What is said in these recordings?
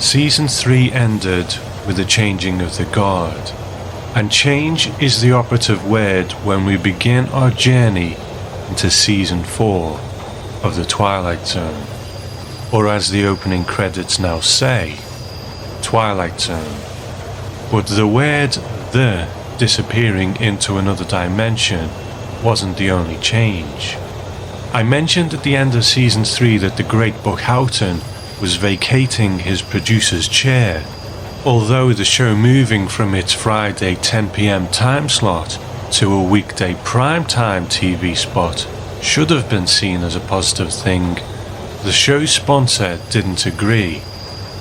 Season 3 ended with the changing of the guard, and change is the operative word when we begin our journey into Season 4 of the Twilight Zone, or as the opening credits now say, Twilight Zone. But the word "the" disappearing into another dimension wasn't the only change. I mentioned at the end of Season 3 that the great Buck Houghton was vacating his producer's chair, although the show moving from its Friday 10 p.m. time slot to a weekday primetime TV spot should have been seen as a positive thing. The show's sponsor didn't agree,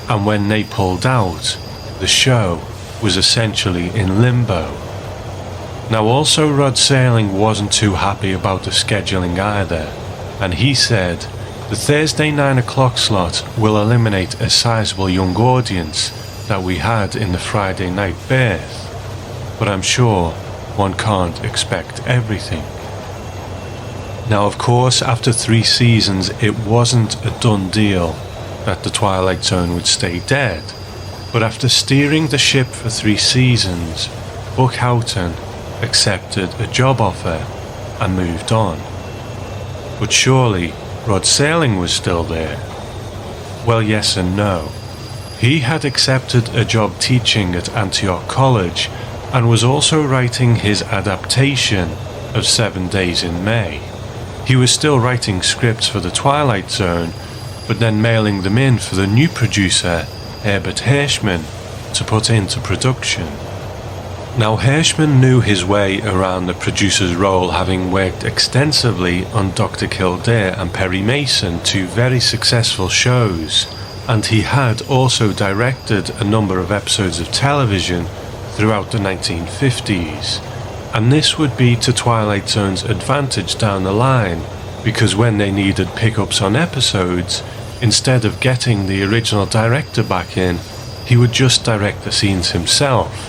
and when they pulled out, the show was essentially in limbo. Now also Rod Serling wasn't too happy about the scheduling either, and he said the Thursday 9 o'clock slot will eliminate a sizable young audience that we had in the Friday night berth, but I'm sure one can't expect everything. Now of course after 3 seasons it wasn't a done deal that the Twilight Zone would stay dead, but after steering the ship for 3 seasons, Buck Houghton accepted a job offer and moved on. But surely Rod Serling was still there? Well, yes and no. He had accepted a job teaching at Antioch College and was also writing his adaptation of 7 Days in May. He was still writing scripts for the Twilight Zone, but then mailing them in for the new producer, Herbert Hirschman, to put into production. Now Hirschman knew his way around the producer's role, having worked extensively on Dr. Kildare and Perry Mason, 2 very successful shows, and he had also directed a number of episodes of television throughout the 1950s. And this would be to Twilight Zone's advantage down the line, because when they needed pickups on episodes, instead of getting the original director back in, he would just direct the scenes himself.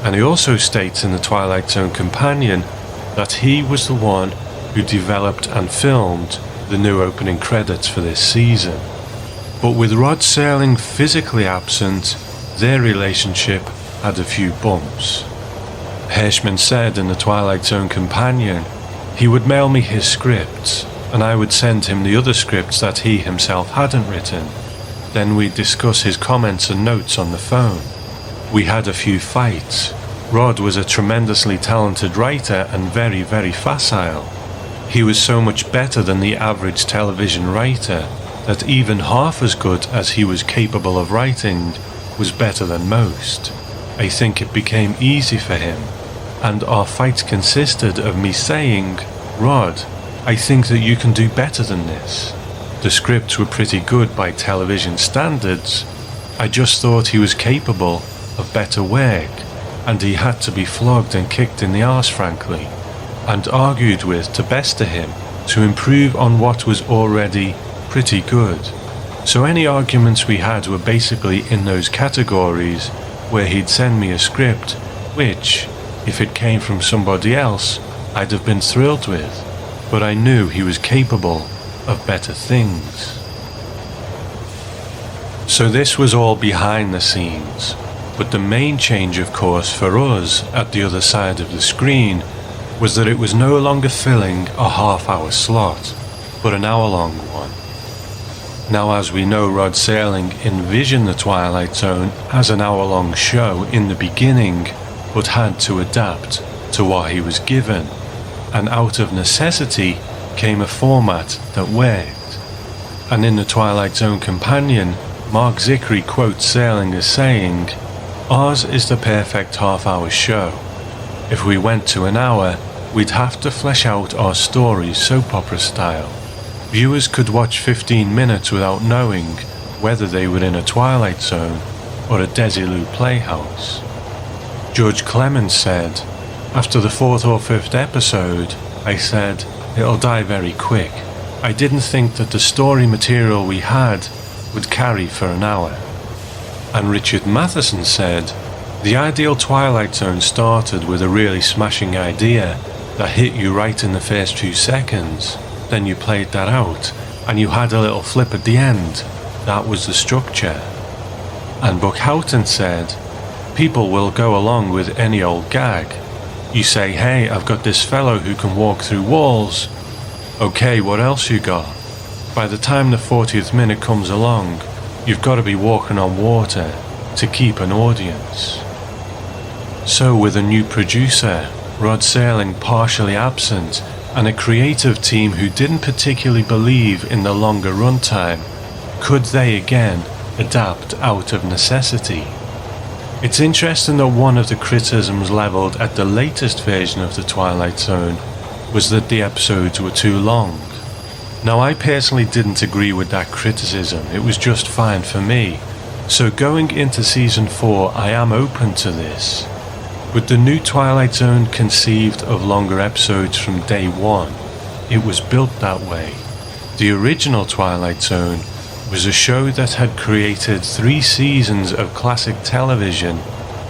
And he also states in the Twilight Zone Companion that he was the one who developed and filmed the new opening credits for this season. But with Rod Serling physically absent, their relationship had a few bumps. Hirschman said in the Twilight Zone Companion he would mail me his scripts, and I would send him the other scripts that he himself hadn't written. Then we'd discuss his comments and notes on the phone. We had a few fights. Rod was a tremendously talented writer and very, very facile. He was so much better than the average television writer that even half as good as he was capable of writing was better than most. I think it became easy for him, and our fights consisted of me saying, "Rod, I think that you can do better than this." The scripts were pretty good by television standards. I just thought he was capable of better work, and he had to be flogged and kicked in the arse, frankly, and argued with to bester him to improve on what was already pretty good. So any arguments we had were basically in those categories where he'd send me a script which, if it came from somebody else, I'd have been thrilled with, but I knew he was capable of better things. So this was all behind the scenes. But the main change, of course, for us at the other side of the screen was that it was no longer filling a half-hour slot, but an hour-long one. Now, as we know, Rod Serling envisioned the Twilight Zone as an hour-long show in the beginning, but had to adapt to what he was given, and out of necessity came a format that worked. And in the Twilight Zone Companion, Mark Zickery quotes Serling as saying, "Ours is the perfect half-hour show. If we went to an hour, we'd have to flesh out our stories soap opera style. Viewers could watch 15 minutes without knowing whether they were in a Twilight Zone or a Desilu playhouse." George Clemens said, "After the 4th or 5th episode, I said, it'll die very quick. I didn't think that the story material we had would carry for an hour." And Richard Matheson said, "The ideal Twilight Zone started with a really smashing idea that hit you right in the first few seconds. Then you played that out, and you had a little flip at the end. That was the structure." And Buckhoughton said, "People will go along with any old gag. You say, hey, I've got this fellow who can walk through walls. Okay, what else you got? By the time the 40th minute comes along, you've got to be walking on water to keep an audience." So with a new producer, Rod Serling partially absent, and a creative team who didn't particularly believe in the longer runtime, could they again adapt out of necessity? It's interesting that one of the criticisms levelled at the latest version of The Twilight Zone was that the episodes were too long. Now, I personally didn't agree with that criticism. It was just fine for me. So going into Season 4, I am open to this. With the new Twilight Zone conceived of longer episodes from day one, it was built that way. The original Twilight Zone was a show that had created 3 seasons of classic television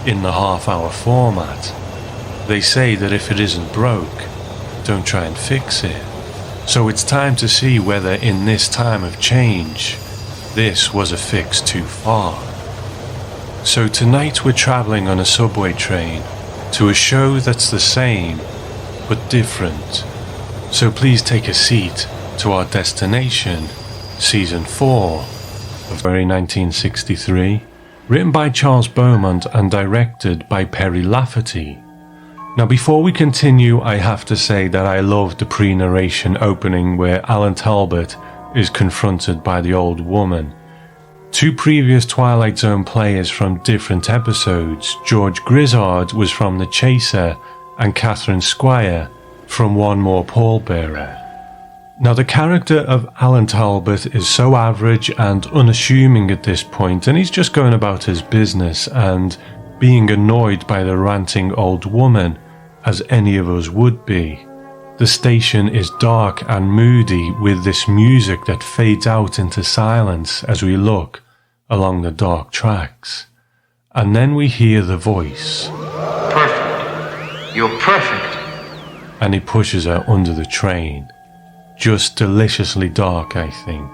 in the half-hour format. They say that if it isn't broke, don't try and fix it. So it's time to see whether in this time of change, this was a fix too far. So tonight we're travelling on a subway train to a show that's the same, but different. So please take a seat to our destination, Season 4 of February 1963, written by Charles Beaumont and directed by Perry Lafferty. Now before we continue, I have to say that I loved the pre-narration opening where Alan Talbot is confronted by the old woman. 2 previous Twilight Zone players from different episodes, George Grizzard was from The Chaser and Catherine Squire from One More Pallbearer. Now the character of Alan Talbot is so average and unassuming at this point, and he's just going about his business and being annoyed by the ranting old woman, as any of us would be. The station is dark and moody with this music that fades out into silence as we look along the dark tracks. And then we hear the voice. Perfect. You're perfect. And he pushes her under the train. Just deliciously dark, I think.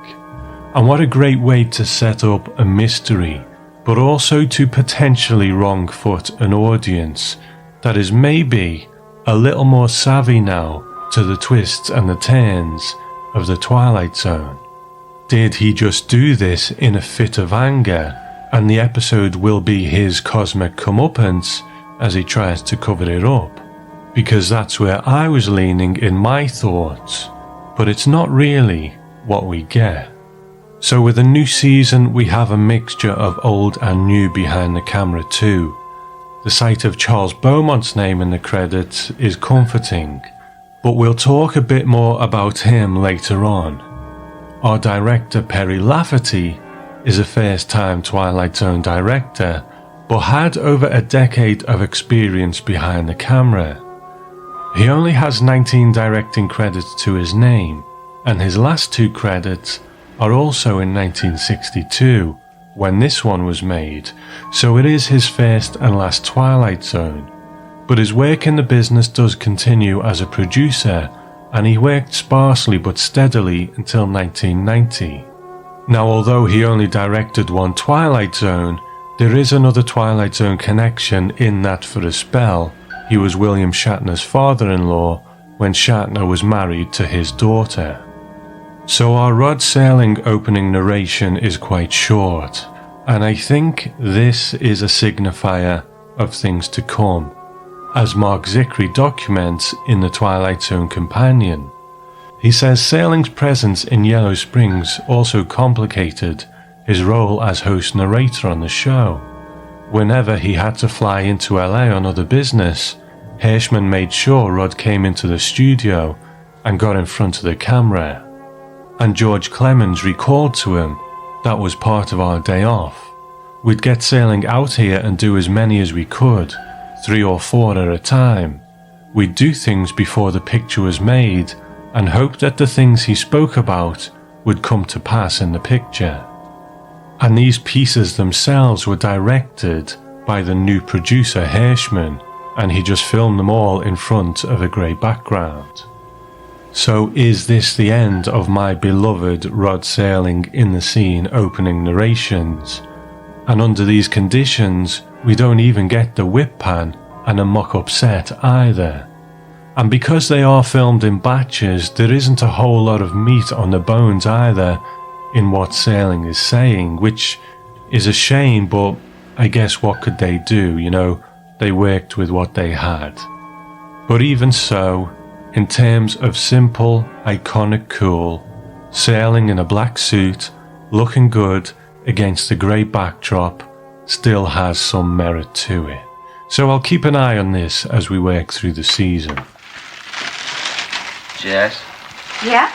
And what a great way to set up a mystery, but also to potentially wrong foot an audience that is maybe a little more savvy now to the twists and the turns of the Twilight Zone. Did he just do this in a fit of anger, and the episode will be his cosmic comeuppance as he tries to cover it up? Because that's where I was leaning in my thoughts, but it's not really what we get. So with a new season, we have a mixture of old and new behind the camera too. The sight of Charles Beaumont's name in the credits is comforting, but we'll talk a bit more about him later on. Our director Perry Lafferty is a first-time Twilight Zone director, but had over a decade of experience behind the camera. He only has 19 directing credits to his name, and his last 2 credits are also in 1962, when this one was made, so it is his first and last Twilight Zone. But his work in the business does continue as a producer, and he worked sparsely but steadily until 1990. Now, although he only directed 1 Twilight Zone, there is another Twilight Zone connection in that for a spell, he was William Shatner's father-in-law when Shatner was married to his daughter. So our Rod Serling opening narration is quite short, and I think this is a signifier of things to come, as Mark Zickery documents in the Twilight Zone Companion. He says Serling's presence in Yellow Springs also complicated his role as host narrator on the show. Whenever he had to fly into LA on other business, Hirschman made sure Rod came into the studio and got in front of the camera. And George Clemens recalled to him, that was part of our day off. We'd get Serling out here and do as many as we could, 3 or 4 at a time. We'd do things before the picture was made and hope that the things he spoke about would come to pass in the picture. And these pieces themselves were directed by the new producer Hirschman, and he just filmed them all in front of a grey background. So is this the end of my beloved Rod Serling in the scene opening narrations? And under these conditions, we don't even get the whip pan and a mock-up set either. And because they are filmed in batches, there isn't a whole lot of meat on the bones either in what Sailing is saying, which is a shame, but I guess what could they do, they worked with what they had. But even so, in terms of simple, iconic cool, Sailing in a black suit, looking good against the grey backdrop, still has some merit to it. So I'll keep an eye on this as we work through the season. Jess, Yeah?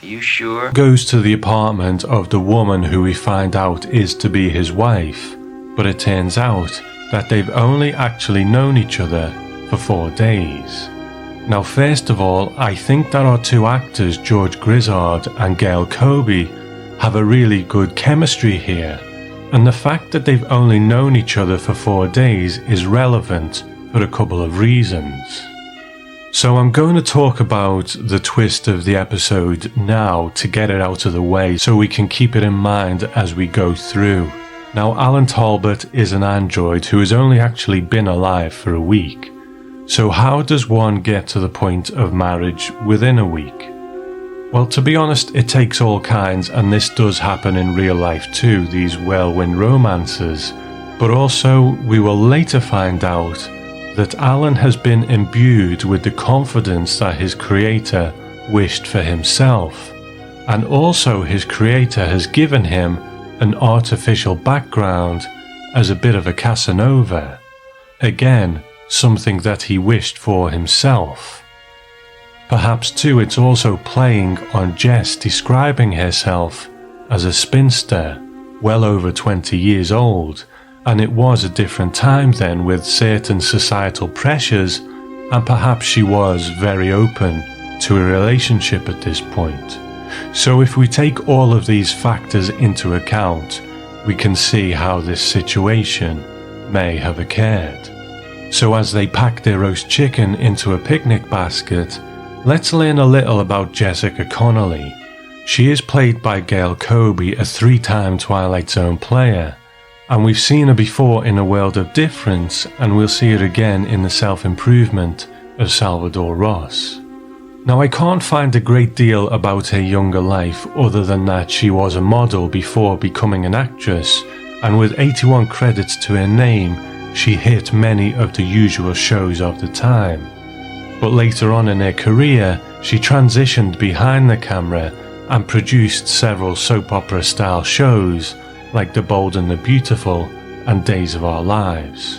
are you sure? Goes to the apartment of the woman who we find out is to be his wife, but it turns out that they've only actually known each other for 4 days. Now, first of all, I think that our two actors, George Grizzard and Gail Kobe, have a really good chemistry here, and the fact that they've only known each other for 4 days is relevant for a couple of reasons. So I'm going to talk about the twist of the episode now to get it out of the way so we can keep it in mind as we go through. Now, Alan Talbot is an android who has only actually been alive for a week. So how does one get to the point of marriage within a week? Well, to be honest, it takes all kinds, and this does happen in real life too, these whirlwind romances. But also, we will later find out that Alan has been imbued with the confidence that his creator wished for himself, and also his creator has given him an artificial background as a bit of a Casanova. Again, something that he wished for himself. Perhaps too it's also playing on Jess describing herself as a spinster, well over 20 years old, and it was a different time then with certain societal pressures, and perhaps she was very open to a relationship at this point. So if we take all of these factors into account, we can see how this situation may have occurred. So as they pack their roast chicken into a picnic basket, let's learn a little about Jessica Connolly. She is played by Gail Kobe, a 3-time Twilight Zone player. And we've seen her before in A World of Difference, and we'll see her again in The Self-Improvement of Salvador Ross. Now, I can't find a great deal about her younger life other than that she was a model before becoming an actress, and with 81 credits to her name, she hit many of the usual shows of the time. But later on in her career, she transitioned behind the camera and produced several soap opera style shows like The Bold and the Beautiful and Days of Our Lives.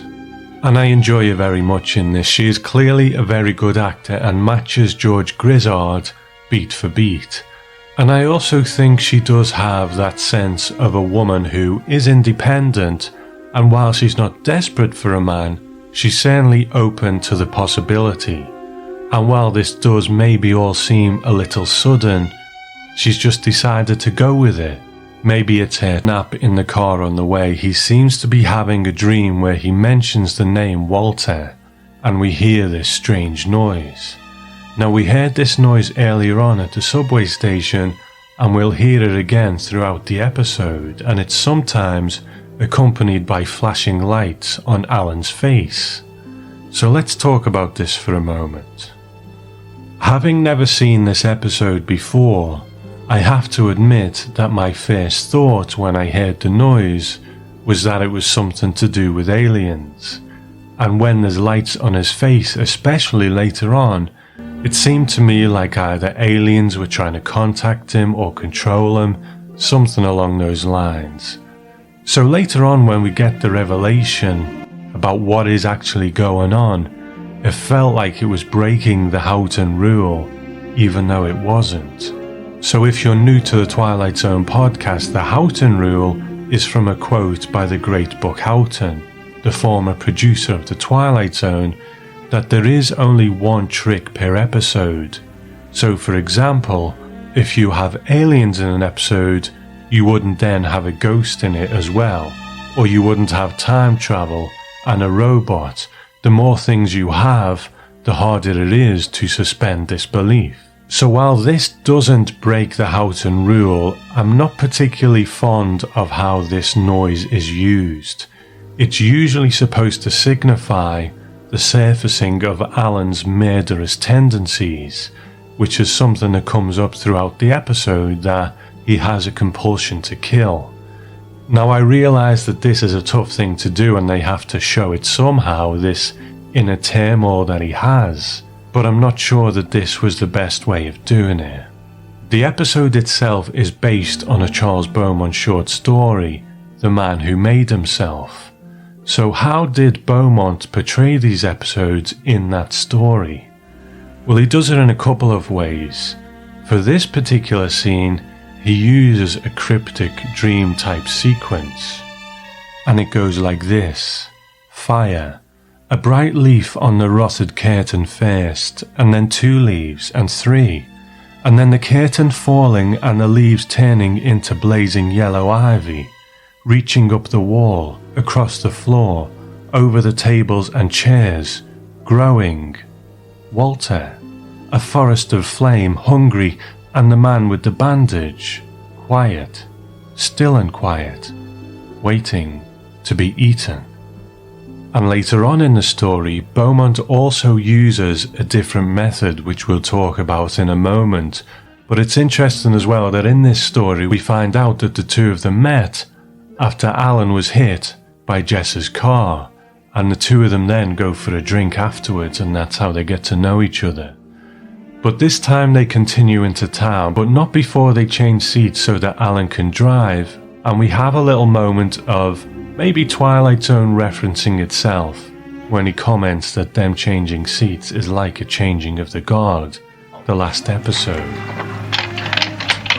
And I enjoy her very much in this. She is clearly a very good actor and matches George Grizzard beat for beat. And I also think she does have that sense of a woman who is independent, and while she's not desperate for a man, she's certainly open to the possibility. And while this does maybe all seem a little sudden, she's just decided to go with it. Maybe it's her nap in the car on the way. He seems to be having a dream where he mentions the name Walter, and we hear this strange noise. Now, we heard this noise earlier on at the subway station, and we'll hear it again throughout the episode, and it's sometimes accompanied by flashing lights on Alan's face. So let's talk about this for a moment. Having never seen this episode before, I have to admit that my first thought when I heard the noise was that it was something to do with aliens. And when there's lights on his face, especially later on, it seemed to me like either aliens were trying to contact him or control him, something along those lines. So later on, when we get the revelation about what is actually going on, it felt like it was breaking the Houghton rule, even though it wasn't. So if you're new to the Twilight Zone podcast, the Houghton rule is from a quote by the great Buck Houghton, the former producer of the Twilight Zone, that there is only one trick per episode. So for example, if you have aliens in an episode, you wouldn't then have a ghost in it as well, or you wouldn't have time travel and a robot. The more things you have, the harder it is to suspend disbelief. So while this doesn't break the Houghton rule, I'm not particularly fond of how this noise is used. It's usually supposed to signify the surfacing of Alan's murderous tendencies, which is something that comes up throughout the episode, that he has a compulsion to kill. Now I realise that this is a tough thing to do and they have to show it somehow, this inner turmoil that he has, but I'm not sure that this was the best way of doing it. The episode itself is based on a Charles Beaumont short story, The Man Who Made Himself. So how did Beaumont portray these episodes in that story? Well, he does it in a couple of ways. For this particular scene, he uses a cryptic dream type sequence. And it goes like this: fire, a bright leaf on the rotted curtain first, and then 2 leaves, and 3, and then the curtain falling and the leaves turning into blazing yellow ivy, reaching up the wall, across the floor, over the tables and chairs, growing. Walter, a forest of flame, hungry, and the man with the bandage, quiet, still and quiet, waiting to be eaten. And later on in the story, Beaumont also uses a different method, which we'll talk about in a moment. But it's interesting as well that in this story we find out that the two of them met after Alan was hit by Jess's car, and the two of them then go for a drink afterwards, and that's how they get to know each other. But this time they continue into town, but not before they change seats so that Alan can drive, and we have a little moment of maybe Twilight Zone referencing itself when he comments that them changing seats is like a changing of the guard, the last episode.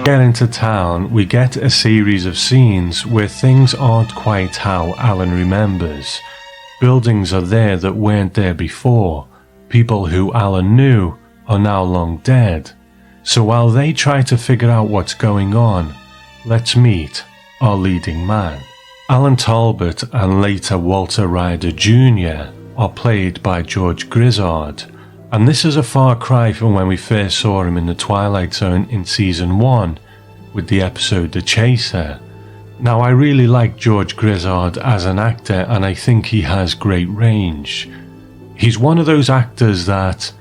Get into town, we get a series of scenes where things aren't quite how Alan remembers. Buildings are there that weren't there before. People who Alan knew are now long dead. So while they try to figure out what's going on, let's meet our leading man. Alan Talbot and later Walter Ryder Jr. are played by George Grizzard, and this is a far cry from when we first saw him in the Twilight Zone in Season 1 with the episode The Chaser. Now I really like George Grizzard as an actor, and I think he has great range. He's one of those actors that,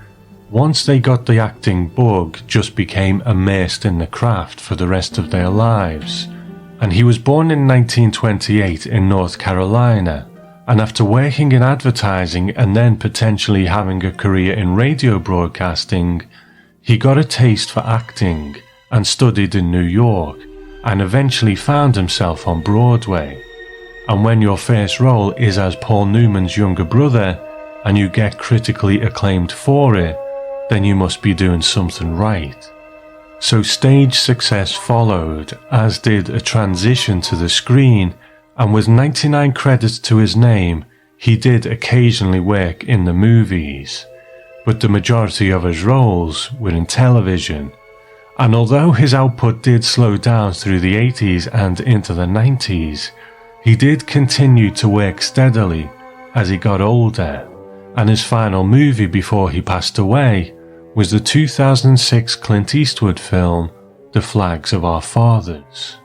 once they got the acting bug, just became immersed in the craft for the rest of their lives. And he was born in 1928 in North Carolina, and after working in advertising and then potentially having a career in radio broadcasting, he got a taste for acting and studied in New York, and eventually found himself on Broadway. And when your first role is as Paul Newman's younger brother, and you get critically acclaimed for it, then you must be doing something right. So stage success followed, as did a transition to the screen, and with 99 credits to his name, he did occasionally work in the movies, but the majority of his roles were in television. And although his output did slow down through the 80s and into the 90s, he did continue to work steadily as he got older, and his final movie before he passed away was the 2006 Clint Eastwood film, The Flags of Our Fathers.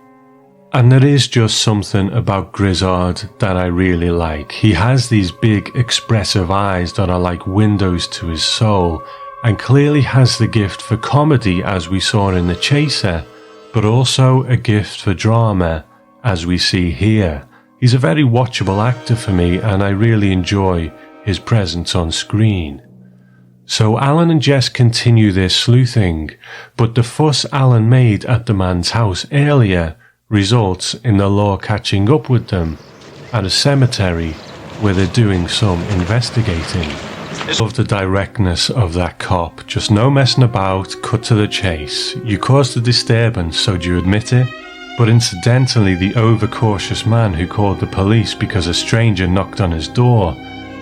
And there is just something about Grizzard that I really like. He has these big expressive eyes that are like windows to his soul, and clearly has the gift for comedy as we saw in The Chaser, but also a gift for drama as we see here. He's a very watchable actor for me, and I really enjoy his presence on screen. So Alan and Jess continue their sleuthing, but the fuss Alan made at the man's house earlier results in the law catching up with them at a cemetery where they're doing some investigating. Love the directness of that cop, just no messing about, cut to the chase. You caused a disturbance, so do you admit it? But incidentally, the overcautious man who called the police because a stranger knocked on his door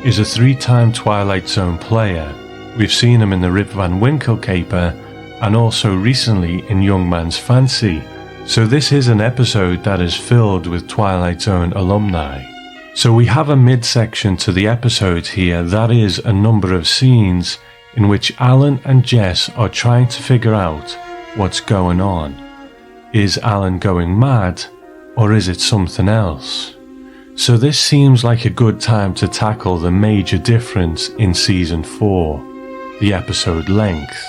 is a 3-time Twilight Zone player. We've seen him in the Rip Van Winkle caper, and also recently in Young Man's Fancy. So this is an episode that is filled with Twilight Zone alumni. So we have a midsection to the episode here, that is a number of scenes in which Alan and Jess are trying to figure out what's going on. Is Alan going mad, or is it something else? So this seems like a good time to tackle the major difference in Season 4, the episode length.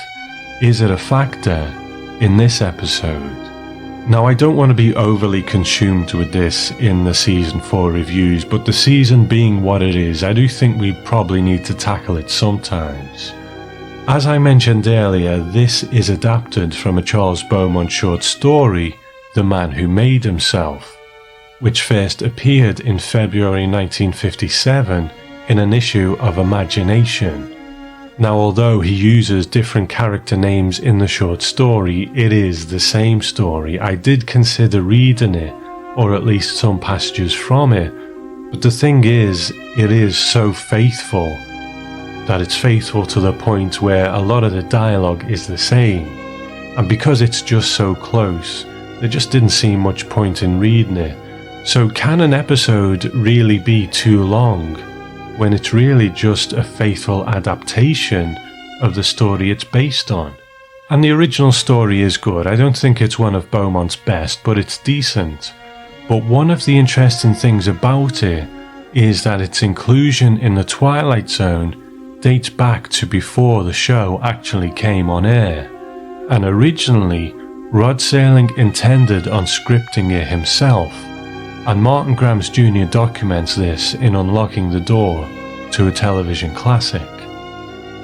Is it a factor in this episode? Now, I don't want to be overly consumed with this in the Season 4 reviews, but the season being what it is, I do think we probably need to tackle it sometimes. As I mentioned earlier, this is adapted from a Charles Beaumont short story, The Man Who Made Himself, which first appeared in February 1957 in an issue of Imagination. Now, although he uses different character names in the short story, it is the same story. I did consider reading it, or at least some passages from it, but the thing is, it is so faithful that it's faithful to the point where a lot of the dialogue is the same. And because it's just so close, there just didn't seem much point in reading it. So can an episode really be too long when it's really just a faithful adaptation of the story it's based on? And the original story is good. I don't think it's one of Beaumont's best, but it's decent. But one of the interesting things about it is that its inclusion in the Twilight Zone dates back to before the show actually came on air. And originally, Rod Serling intended on scripting it himself, and Martin Grams Jr. documents this in Unlocking the Door to a Television Classic.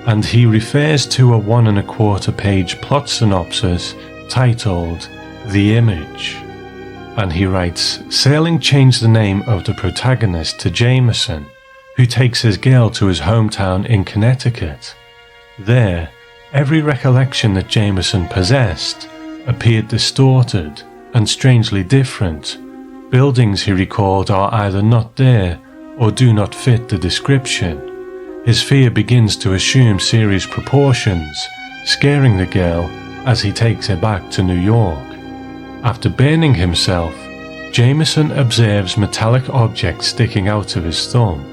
And he refers to a 1 1/4 page plot synopsis titled The Image. And he writes, Serling changed the name of the protagonist to Jameson, who takes his girl to his hometown in Connecticut. There, every recollection that Jameson possessed appeared distorted and strangely different. Buildings he recalled are either not there or do not fit the description. His fear begins to assume serious proportions, scaring the girl as he takes her back to New York. After burning himself, Jameson observes metallic objects sticking out of his thumb.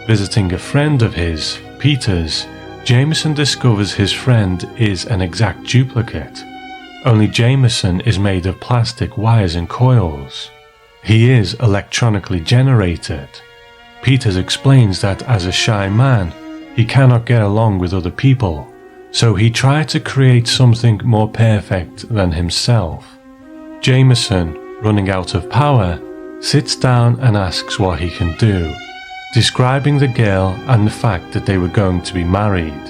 Visiting a friend of his, Peter's, Jameson discovers his friend is an exact duplicate, only Jameson is made of plastic wires and coils. He is electronically generated. Peters explains that as a shy man, he cannot get along with other people, so he tried to create something more perfect than himself. Jameson, running out of power, sits down and asks what he can do, describing the girl and the fact that they were going to be married.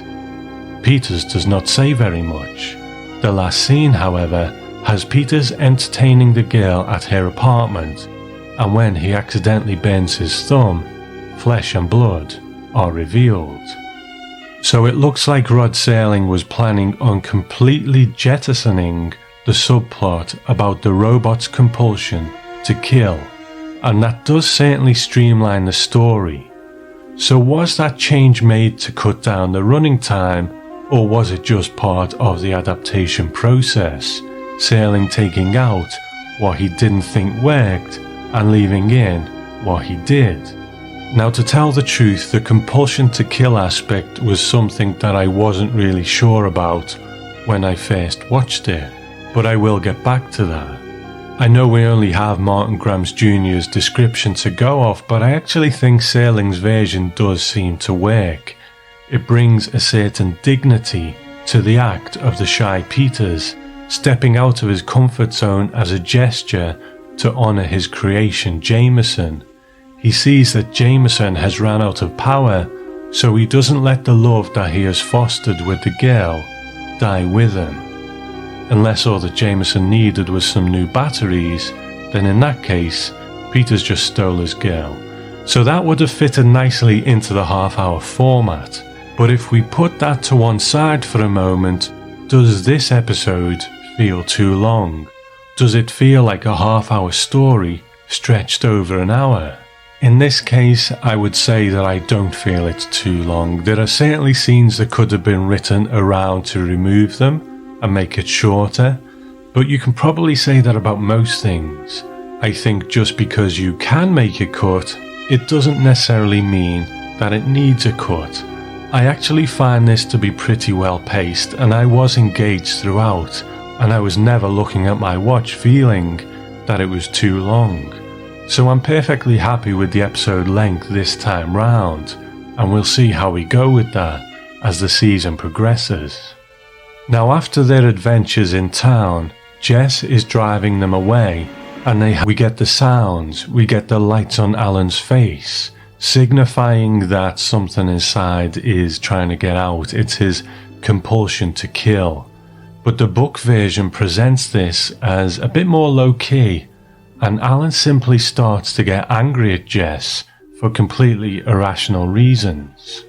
Peters does not say very much. The last scene, however, has Peters entertaining the girl at her apartment, and when he accidentally burns his thumb, flesh and blood are revealed. So it looks like Rod Serling was planning on completely jettisoning the subplot about the robot's compulsion to kill, and that does certainly streamline the story. So was that change made to cut down the running time, or was it just part of the adaptation process, Serling taking out what he didn't think worked and leaving in what he did? Now, to tell the truth, the compulsion to kill aspect was something that I wasn't really sure about when I first watched it, but I will get back to that. I know we only have Martin Grams Jr.'s description to go off, but I actually think Serling's version does seem to work. It brings a certain dignity to the act of the shy Peters, stepping out of his comfort zone as a gesture to honour his creation, Jameson. He sees that Jameson has ran out of power, so he doesn't let the love that he has fostered with the girl die with him. Unless all that Jameson needed was some new batteries, then in that case, Peters just stole his girl. So that would have fitted nicely into the half-hour format. But if we put that to one side for a moment, does this episode feel too long? Does it feel like a half-hour story stretched over an hour? In this case, I would say that I don't feel it's too long. There are certainly scenes that could have been written around to remove them and make it shorter, but you can probably say that about most things. I think just because you can make a cut, it doesn't necessarily mean that it needs a cut. I actually find this to be pretty well paced, and I was engaged throughout, and I was never looking at my watch feeling that it was too long. So I'm perfectly happy with the episode length this time round, and we'll see how we go with that as the season progresses. Now, after their adventures in town, Jess is driving them away, and we get the sounds, we get the lights on Alan's face, signifying that something inside is trying to get out. It's his compulsion to kill. But the book version presents this as a bit more low-key, and Alan simply starts to get angry at Jess for completely irrational reasons.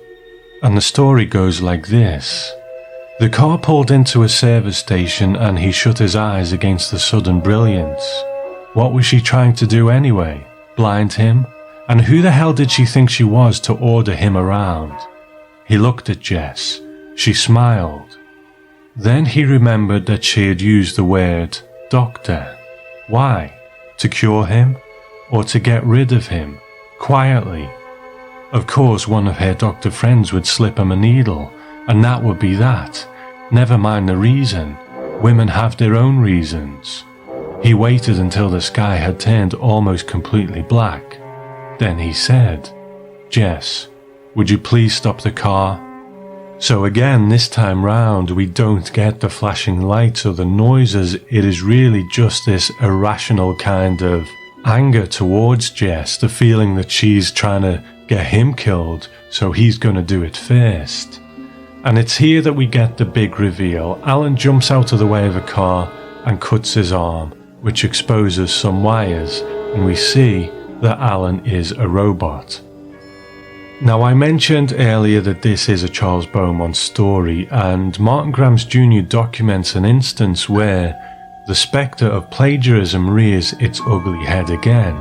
And the story goes like this. The car pulled into a service station and he shut his eyes against the sudden brilliance. What was she trying to do anyway? Blind him? And who the hell did she think she was to order him around? He looked at Jess. She smiled. Then he remembered that she had used the word doctor. Why? To cure him? Or to get rid of him? Quietly. Of course, one of her doctor friends would slip him a needle, and that would be that. Never mind the reason. Women have their own reasons. He waited until the sky had turned almost completely black. Then he said, Jess, would you please stop the car? So again, this time round, we don't get the flashing lights or the noises. It is really just this irrational kind of anger towards Jess, the feeling that she's trying to get him killed, so he's going to do it first. And it's here that we get the big reveal. Alan jumps out of the way of a car and cuts his arm, which exposes some wires, and we see that Alan is a robot. Now, I mentioned earlier that this is a Charles Beaumont story, and Martin Grams Jr. documents an instance where the spectre of plagiarism rears its ugly head again.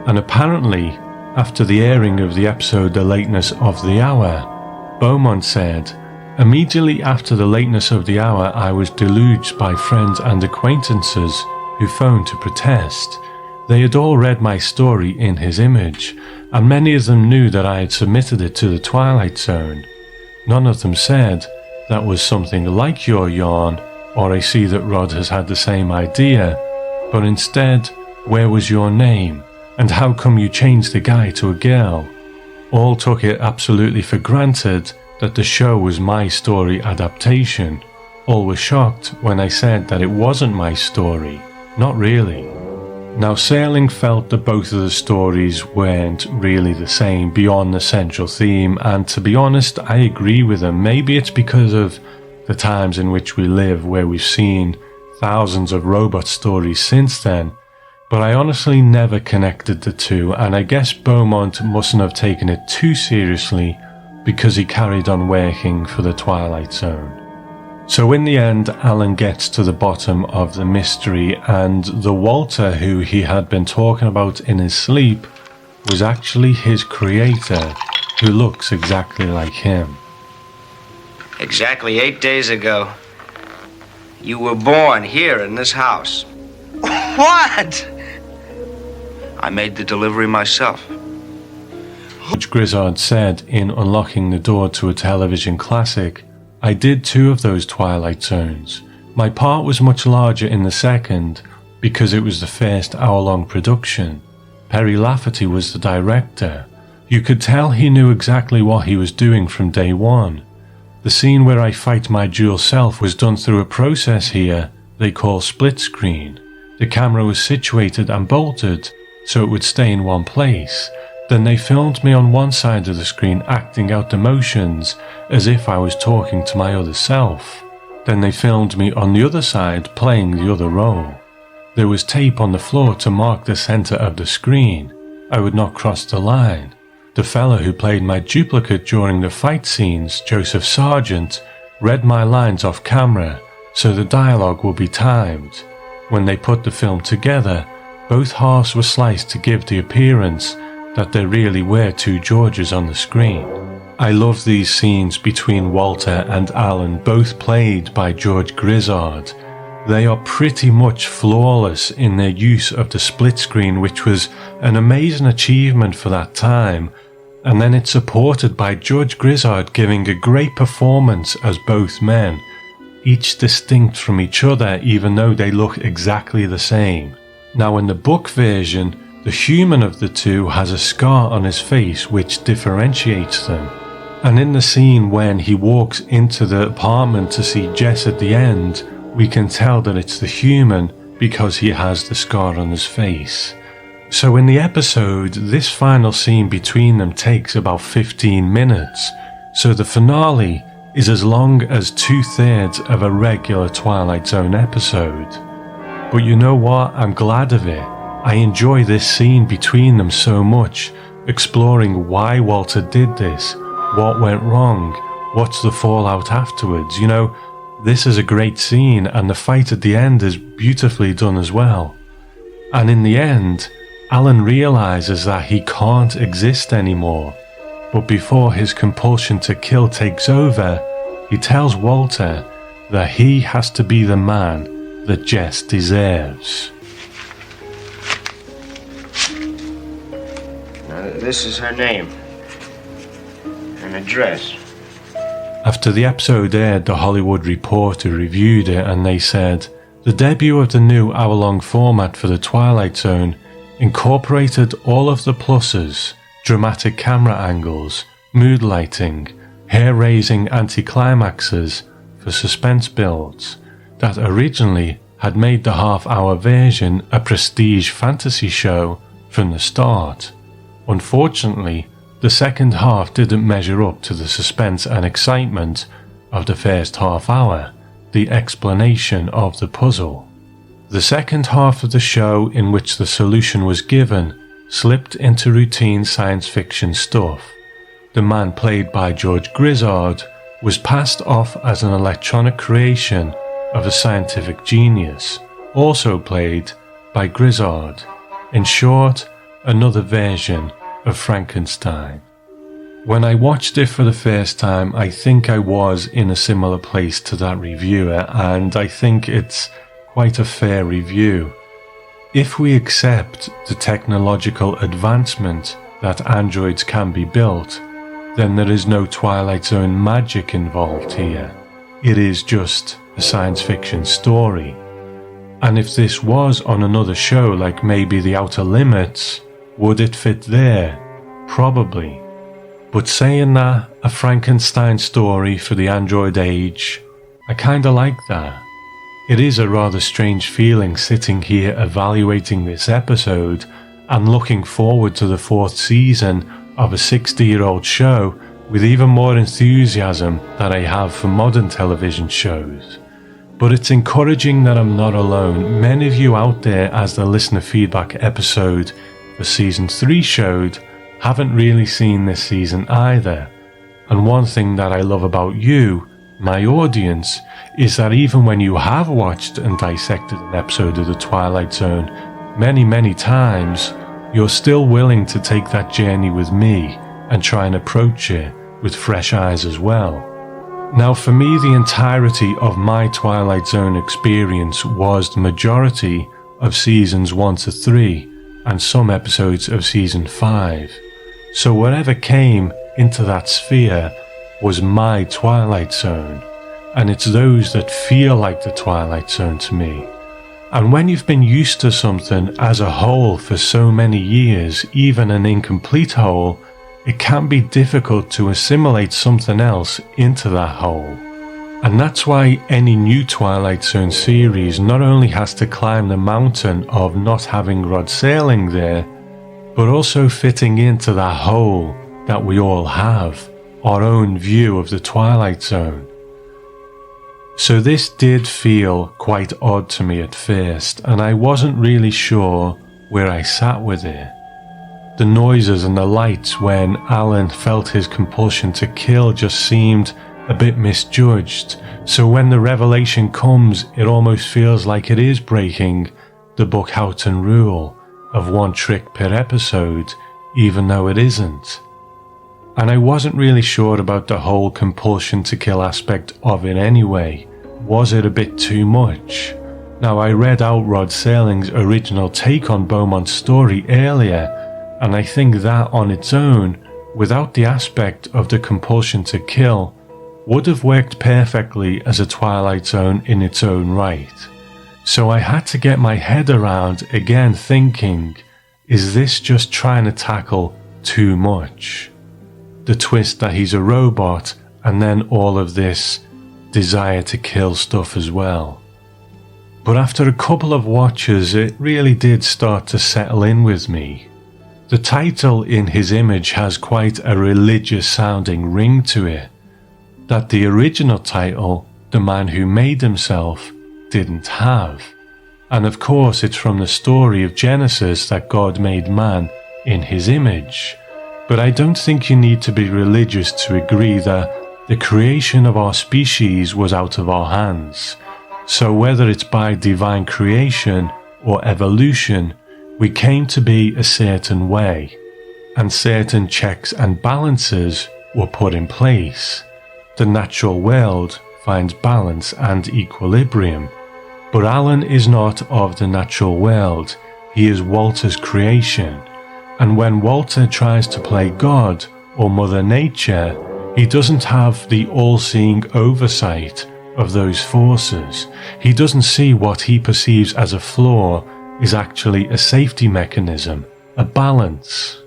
And apparently, after the airing of the episode The Lateness of the Hour, Beaumont said, immediately after the lateness of the hour, I was deluged by friends and acquaintances who phoned to protest. They had all read my story in his image, and many of them knew that I had submitted it to the Twilight Zone. None of them said, that was something like your yarn, or I see that Rod has had the same idea, but instead, where was your name, and how come you changed the guy to a girl? All took it absolutely for granted that the show was my story adaptation. All were shocked when I said that it wasn't my story. Not really. Now, Serling felt that both of the stories weren't really the same beyond the central theme, and to be honest, I agree with him. Maybe it's because of the times in which we live, where we've seen thousands of robot stories since then, but I honestly never connected the two, and I guess Beaumont mustn't have taken it too seriously because he carried on working for the Twilight Zone. So in the end, Alan gets to the bottom of the mystery, and the Walter who he had been talking about in his sleep was actually his creator, who looks exactly like him. Exactly 8 days ago, you were born here in this house. What? I made the delivery myself. George Grizzard said in Unlocking the Door to a Television Classic, I did 2 of those Twilight Zones. My part was much larger in the second because it was the first hour-long production. Perry Lafferty was the director. You could tell he knew exactly what he was doing from day one. The scene where I fight my dual self was done through a process here they call split screen. The camera was situated and bolted so it would stay in one place. Then they filmed me on one side of the screen acting out the motions as if I was talking to my other self. Then they filmed me on the other side playing the other role. There was tape on the floor to mark the center of the screen. I would not cross the line. The fellow who played my duplicate during the fight scenes, Joseph Sargent, read my lines off camera so the dialogue will be timed. When they put the film together, both halves were sliced to give the appearance that there really were 2 Georges on the screen. I love these scenes between Walter and Alan, both played by George Grizzard. They are pretty much flawless in their use of the split screen, which was an amazing achievement for that time. and then it's supported by Judge Grizzard giving a great performance as both men, each distinct from each other even though they look exactly the same. Now in the book version, the human of the two has a scar on his face which differentiates them. And in the scene when he walks into the apartment to see Jess at the end, we can tell that it's the human because he has the scar on his face. So in the episode, this final scene between them takes about 15 minutes, so the finale is as long as 2/3 of a regular Twilight Zone episode. But you know what? I'm glad of it. I enjoy this scene between them so much, exploring why Walter did this, what went wrong, what's the fallout afterwards. You know, this is a great scene, and the fight at the end is beautifully done as well. And in the end, Alan realizes that he can't exist anymore, but before his compulsion to kill takes over, he tells Walter that he has to be the man that Jess deserves. This is her name. An address. After the episode aired, The Hollywood Reporter reviewed it and they said, the debut of the new hour-long format for the Twilight Zone incorporated all of the pluses, dramatic camera angles, mood lighting, hair-raising anticlimaxes for suspense builds that originally had made the half-hour version a prestige fantasy show from the start. Unfortunately, the second half didn't measure up to the suspense and excitement of the first half hour, the explanation of the puzzle. The second half of the show, in which the solution was given, slipped into routine science fiction stuff. The man played by George Grizzard was passed off as an electronic creation of a scientific genius, also played by Grizzard. In short, another version of Frankenstein. When I watched it for the first time, I think I was in a similar place to that reviewer, and I think it's quite a fair review. If we accept the technological advancement that androids can be built, then there is no Twilight Zone magic involved here. It is just a science fiction story. And if this was on another show, like maybe The Outer Limits, would it fit there? Probably. But saying that, a Frankenstein story for the android age, I kinda like that. It is a rather strange feeling sitting here evaluating this episode and looking forward to the 4th season of a 60-year-old show with even more enthusiasm than I have for modern television shows. But it's encouraging that I'm not alone. Many of you out there, as the listener feedback episode for season 3 showed, haven't really seen this season either. And one thing that I love about you, my audience, is that even when you have watched and dissected an episode of The Twilight Zone many times, you're still willing to take that journey with me and try and approach it with fresh eyes as well. Now for me, the entirety of my Twilight Zone experience was the majority of seasons 1 to 3 and some episodes of season 5. So whatever came into that sphere was my Twilight Zone, and it's those that feel like the Twilight Zone to me. And when you've been used to something as a whole for so many years, even an incomplete whole, it can be difficult to assimilate something else into that whole. And that's why any new Twilight Zone series not only has to climb the mountain of not having Rod Serling there, but also fitting into that whole that we all have, our own view of the Twilight Zone. So this did feel quite odd to me at first, and I wasn't really sure where I sat with it. The noises and the lights when Alan felt his compulsion to kill just seemed a bit misjudged, so when the revelation comes, it almost feels like it is breaking the Buckhoughton rule of one trick per episode, even though it isn't. And I wasn't really sure about the whole compulsion to kill aspect of it anyway. Was it a bit too much? Now, I read out Rod Serling's original take on Beaumont's story earlier, and I think that on its own without the aspect of the compulsion to kill, would have worked perfectly as a Twilight Zone in its own right. So I had to get my head around again thinking, is this just trying to tackle too much? The twist that he's a robot and then all of this desire to kill stuff as well. But after a couple of watches, it really did start to settle in with me. The title In His Image has quite a religious sounding ring to it, that the original title, The Man Who Made Himself, didn't have. And of course it's from the story of Genesis that God made man in his image. But I don't think you need to be religious to agree that the creation of our species was out of our hands. So whether it's by divine creation or evolution, we came to be a certain way, and certain checks and balances were put in place. The natural world finds balance and equilibrium. But Alan is not of the natural world, he is Walter's creation. And when Walter tries to play God or Mother Nature, he doesn't have the all-seeing oversight of those forces. He doesn't see what he perceives as a flaw is actually a safety mechanism, a balance.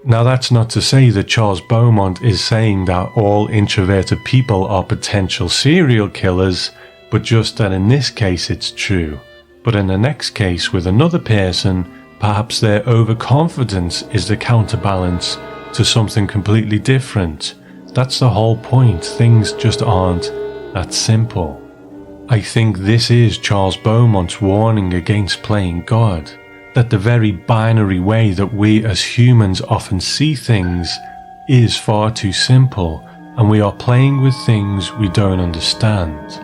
Now that's not to say that Charles Beaumont is saying that all introverted people are potential serial killers, but just that in this case it's true. But in the next case with another person, perhaps their overconfidence is the counterbalance to something completely different. That's the whole point. Things just aren't that simple. I think this is Charles Beaumont's warning against playing God, that the very binary way that we as humans often see things is far too simple, and we are playing with things we don't understand.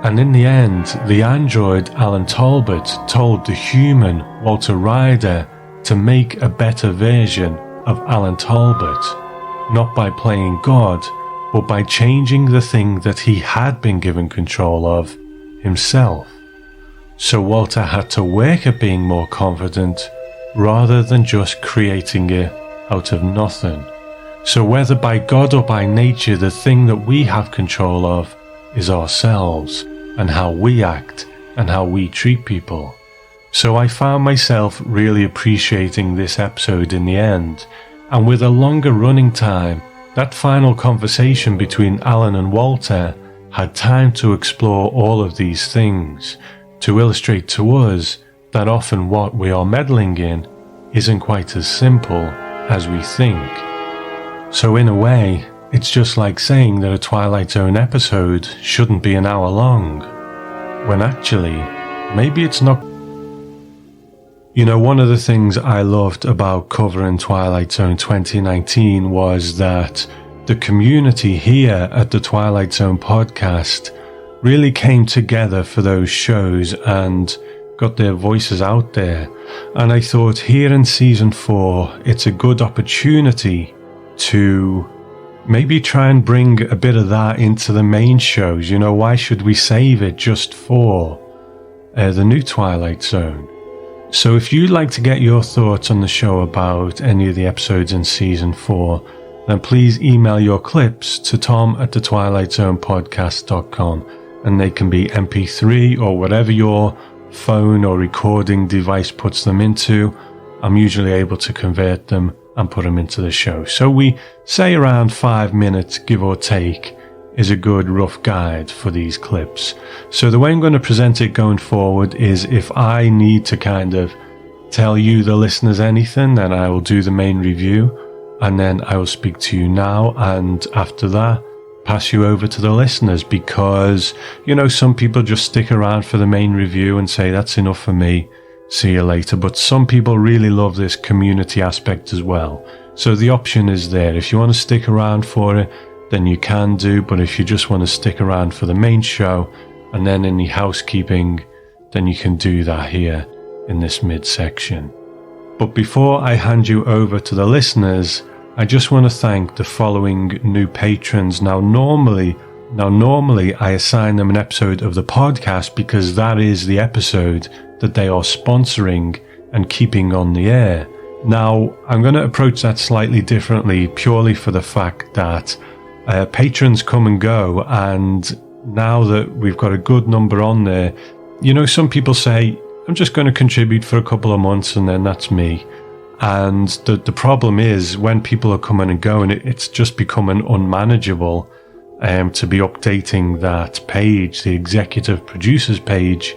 And in the end, the android Alan Talbot told the human Walter Ryder to make a better version of Alan Talbot, not by playing God, but by changing the thing that he had been given control of, himself. So Walter had to work at being more confident, rather than just creating it out of nothing. So whether by God or by nature, the thing that we have control of is ourselves, and how we act, and how we treat people. So I found myself really appreciating this episode in the end, and with a longer running time, that final conversation between Alan and Walter had time to explore all of these things, to illustrate to us that often what we are meddling in isn't quite as simple as we think. So in a way, it's just like saying that a Twilight Zone episode shouldn't be an hour long, when actually, maybe it's not. You know, one of the things I loved about covering Twilight Zone 2019 was that the community here at the Twilight Zone podcast really came together for those shows and got their voices out there. And I thought here in season 4, it's a good opportunity to maybe try and bring a bit of that into the main shows. You know, why should we save it just for the new Twilight Zone? So if you'd like to get your thoughts on the show about any of the episodes in season 4, then please email your clips to tom@thetwilightzonepodcast.com, and they can be MP3 or whatever your phone or recording device puts them into. I'm usually able to convert them and put them into the show. So we say around 5 minutes, give or take, is a good rough guide for these clips. So the way I'm going to present it going forward is if I need to kind of tell you, the listeners, anything, then I will do the main review, and then I will speak to you now, and after that, pass you over to the listeners, because, you know, some people just stick around for the main review and say, that's enough for me, see you later. But some people really love this community aspect as well. So the option is there. If you want to stick around for it, then you can do, but if you just want to stick around for the main show and then any housekeeping, then you can do that here in this midsection. But before I hand you over to the listeners, I just want to thank the following new patrons. Now normally I assign them an episode of the podcast because that is the episode that they are sponsoring and keeping on the air. Now, I'm going to approach that slightly differently, purely for the fact that patrons come and go, and now that we've got a good number on there, some people say, I'm just going to contribute for a couple of months and then that's me. And the problem is, when people are coming and going, it's just becoming unmanageable to be updating that page, the executive producers page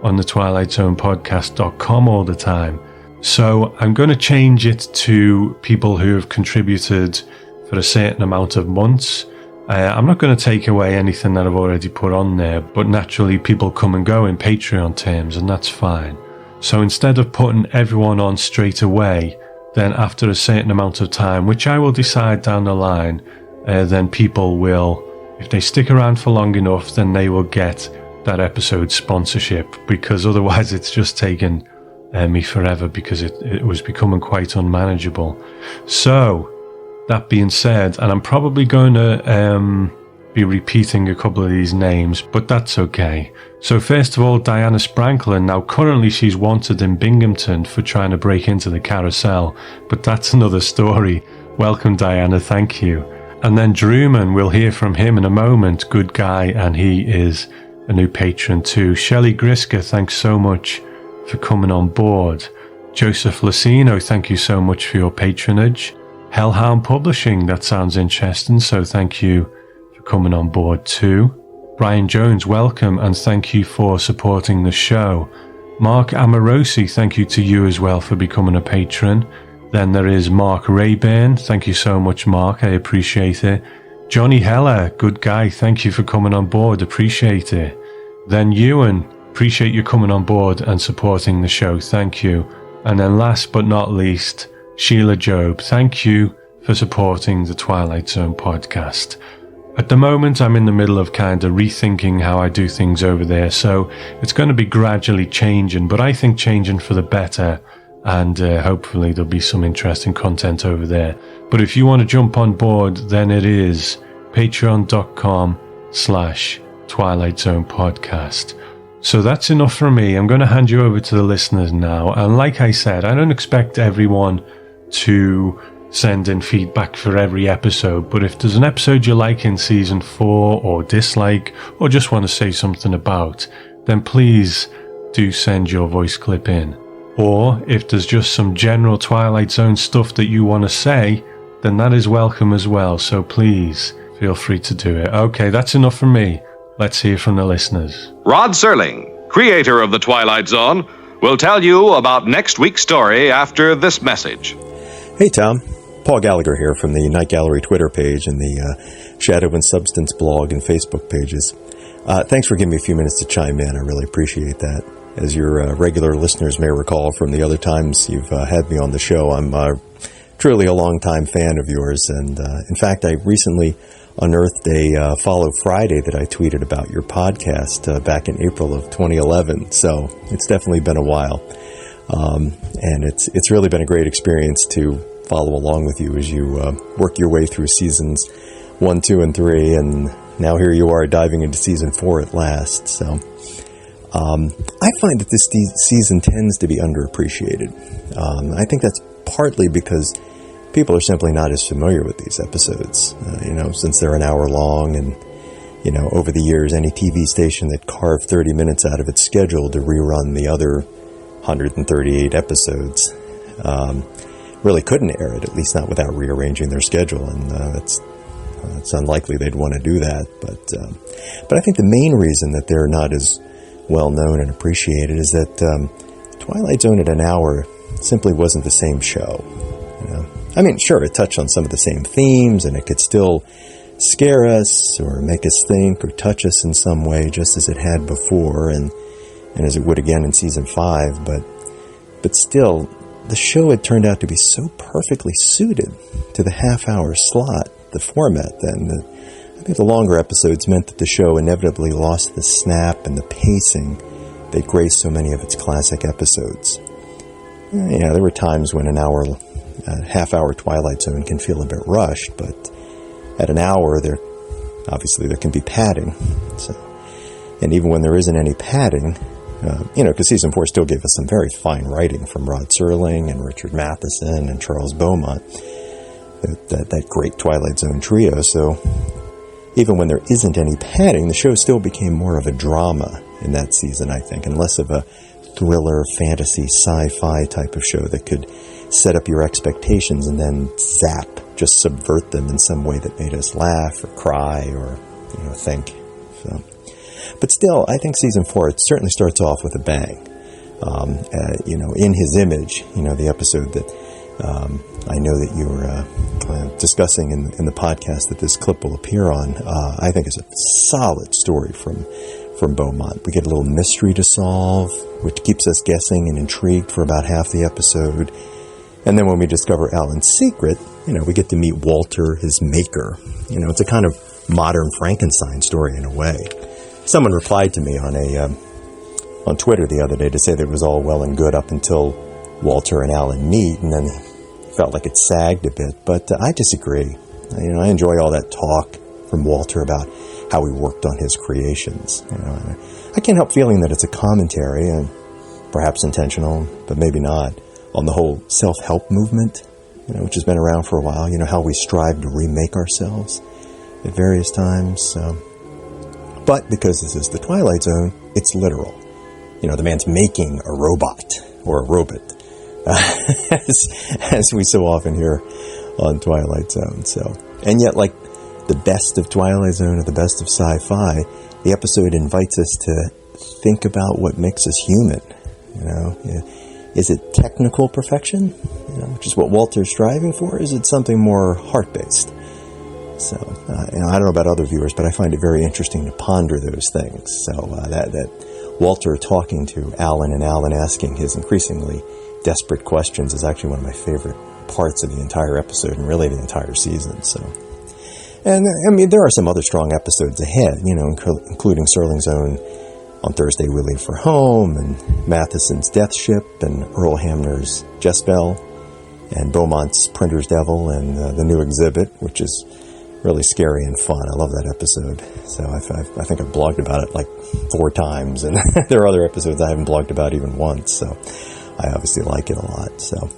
on the TwilightZonePodcast.com all the time. So I'm going to change it to people who have contributed for a certain amount of months. I'm not going to take away anything that I've already put on there, but naturally people come and go in Patreon terms, and that's fine. So instead of putting everyone on straight away, then after a certain amount of time, which I will decide down the line, then people will, if they stick around for long enough, then they will get that episode sponsorship, because otherwise it's just taken me forever, because it was becoming quite unmanageable. So that being said, and I'm probably going to be repeating a couple of these names, but that's okay. So first of all, Diana Spranklin. Now currently she's wanted in Binghamton for trying to break into the carousel, but that's another story. Welcome, Diana, thank you. And then Drewman, we'll hear from him in a moment. Good guy, and he is a new patron too. Shelley Grisker, thanks so much for coming on board. Joseph Lucino, thank you so much for your patronage. Hellhound Publishing, that sounds interesting, so thank you for coming on board too. Brian Jones, welcome, and thank you for supporting the show. Mark Amorosi, thank you to you as well for becoming a patron. Then there is Mark Rayburn, thank you so much, Mark, I appreciate it. Johnny Heller, good guy, thank you for coming on board, appreciate it. Then Ewan, appreciate you coming on board and supporting the show, thank you. And then last but not least, Sheila Job, thank you for supporting the Twilight Zone podcast. At the moment, I'm in the middle of kind of rethinking how I do things over there, so it's going to be gradually changing, but I think changing for the better, and hopefully there'll be some interesting content over there. But if you want to jump on board, then it is patreon.com/Twilight Zone podcast. So that's enough from me. I'm going to hand you over to the listeners now. And like I said, I don't expect everyone to send in feedback for every episode, but if there's an episode you like in season 4 or dislike, or just want to say something about, then please do send your voice clip in. Or if there's just some general Twilight Zone stuff that you want to say, then that is welcome as well. So please feel free to do it. Okay, that's enough from me. Let's hear from the listeners. Rod Serling, creator of The Twilight Zone, will tell you about next week's story after this message. Hey, Tom. Paul Gallagher here from the Night Gallery Twitter page and the Shadow and Substance blog and Facebook pages. Thanks for giving me a few minutes to chime in. I really appreciate that. As your regular listeners may recall from the other times you've had me on the show, I'm truly a longtime fan of yours. And in fact, I recently unearthed a Follow Friday that I tweeted about your podcast back in April of 2011. So it's definitely been a while. And it's really been a great experience to follow along with you as you work your way through seasons 1, 2, and 3, and now here you are diving into season 4 at last. So I find that this season tends to be underappreciated. I think that's partly because people are simply not as familiar with these episodes, since they're an hour long, and over the years, any TV station that carved 30 minutes out of its schedule to rerun the other 138 episodes really couldn't air it, at least not without rearranging their schedule, and it's unlikely they'd want to do that. But I think the main reason that they're not as well known and appreciated is that Twilight Zone at an hour simply wasn't the same show. I mean, sure, it touched on some of the same themes, and it could still scare us or make us think or touch us in some way, just as it had before, and as it would again in season 5. But still, the show had turned out to be so perfectly suited to the half-hour slot, the format then, that I think the longer episodes meant that the show inevitably lost the snap and the pacing that graced so many of its classic episodes. Yeah, there were times when a half-hour Twilight Zone can feel a bit rushed, but at an hour, there can be padding. And even when there isn't any padding, because season 4 still gave us some very fine writing from Rod Serling and Richard Matheson and Charles Beaumont, that great Twilight Zone trio. So even when there isn't any padding, the show still became more of a drama in that season, I think, and less of a thriller, fantasy, sci-fi type of show that could set up your expectations and then zap, just subvert them in some way that made us laugh or cry or, think. So, but still, I think season 4, it certainly starts off with a bang. In His Image, the episode that I know that you were discussing in the podcast that this clip will appear on, I think is a solid story from Beaumont. We get a little mystery to solve, which keeps us guessing and intrigued for about half the episode. And then when we discover Alan's secret, we get to meet Walter, his maker. It's a kind of modern Frankenstein story in a way. Someone replied to me on Twitter the other day to say that it was all well and good up until Walter and Alan meet, and then felt like it sagged a bit. But I disagree. I enjoy all that talk from Walter about how he worked on his creations. I can't help feeling that it's a commentary, and perhaps intentional, but maybe not, on the whole self-help movement, which has been around for a while. How we strive to remake ourselves at various times. But because this is the Twilight Zone, it's literal. The man's making a robot or a robot, as we so often hear on Twilight Zone. So, and yet, like the best of Twilight Zone or the best of sci-fi, the episode invites us to think about what makes us human. Is it technical perfection, which is what Walter's striving for? Is it something more heart-based? So, I don't know about other viewers, but I find it very interesting to ponder those things. So, that Walter talking to Alan and Alan asking his increasingly desperate questions is actually one of my favorite parts of the entire episode and really the entire season. So, and there are some other strong episodes ahead, including Serling's own On Thursday We Leave for Home, and Matheson's Death Ship, and Earl Hamner's Jezebel, and Beaumont's Printer's Devil, and the new exhibit, which is really scary and fun. I love that episode. So I think I've blogged about it like 4 times, and there are other episodes I haven't blogged about even once. So I obviously like it a lot. So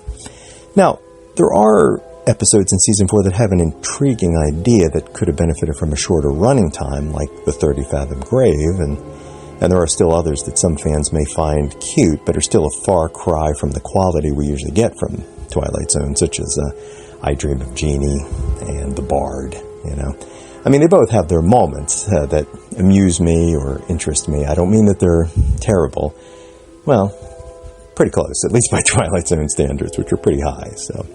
now there are episodes in season 4 that have an intriguing idea that could have benefited from a shorter running time, like the 30 Fathom Grave, and there are still others that some fans may find cute, but are still a far cry from the quality we usually get from Twilight Zone, such as I Dream of Jeannie and The Bard. They both have their moments that amuse me or interest me. I don't mean that they're terrible. Well, pretty close, at least by Twilight Zone standards, which are pretty high. So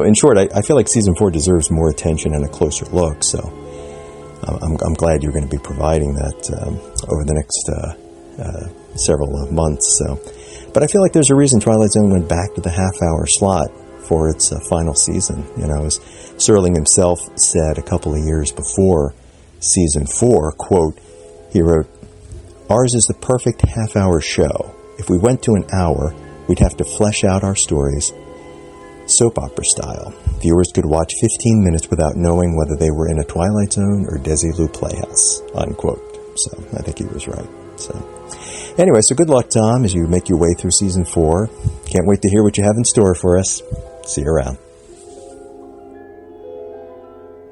in short, I feel like season 4 deserves more attention and a closer look. So I'm glad you're going to be providing that over the next several months. So, but I feel like there's a reason Twilight Zone went back to the half-hour slot for its final season. As Serling himself said a couple of years before season 4, quote, he wrote, "Ours is the perfect half-hour show. If we went to an hour, we'd have to flesh out our stories soap opera style. Viewers could watch 15 minutes without knowing whether they were in a Twilight Zone or Desilu Playhouse," unquote. So I think he was right. So anyway, so good luck, Tom, as you make your way through season 4. Can't wait to hear what you have in store for us. See you around.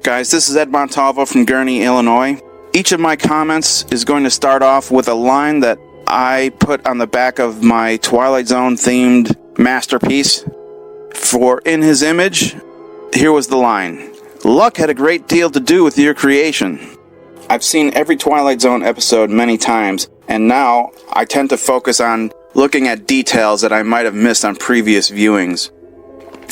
Guys, this is Ed Montalvo from Gurnee, Illinois. Each of my comments is going to start off with a line that I put on the back of my Twilight Zone themed masterpiece. For In His Image, here was the line: "Luck had a great deal to do with your creation." I've seen every Twilight Zone episode many times, and now I tend to focus on looking at details that I might have missed on previous viewings.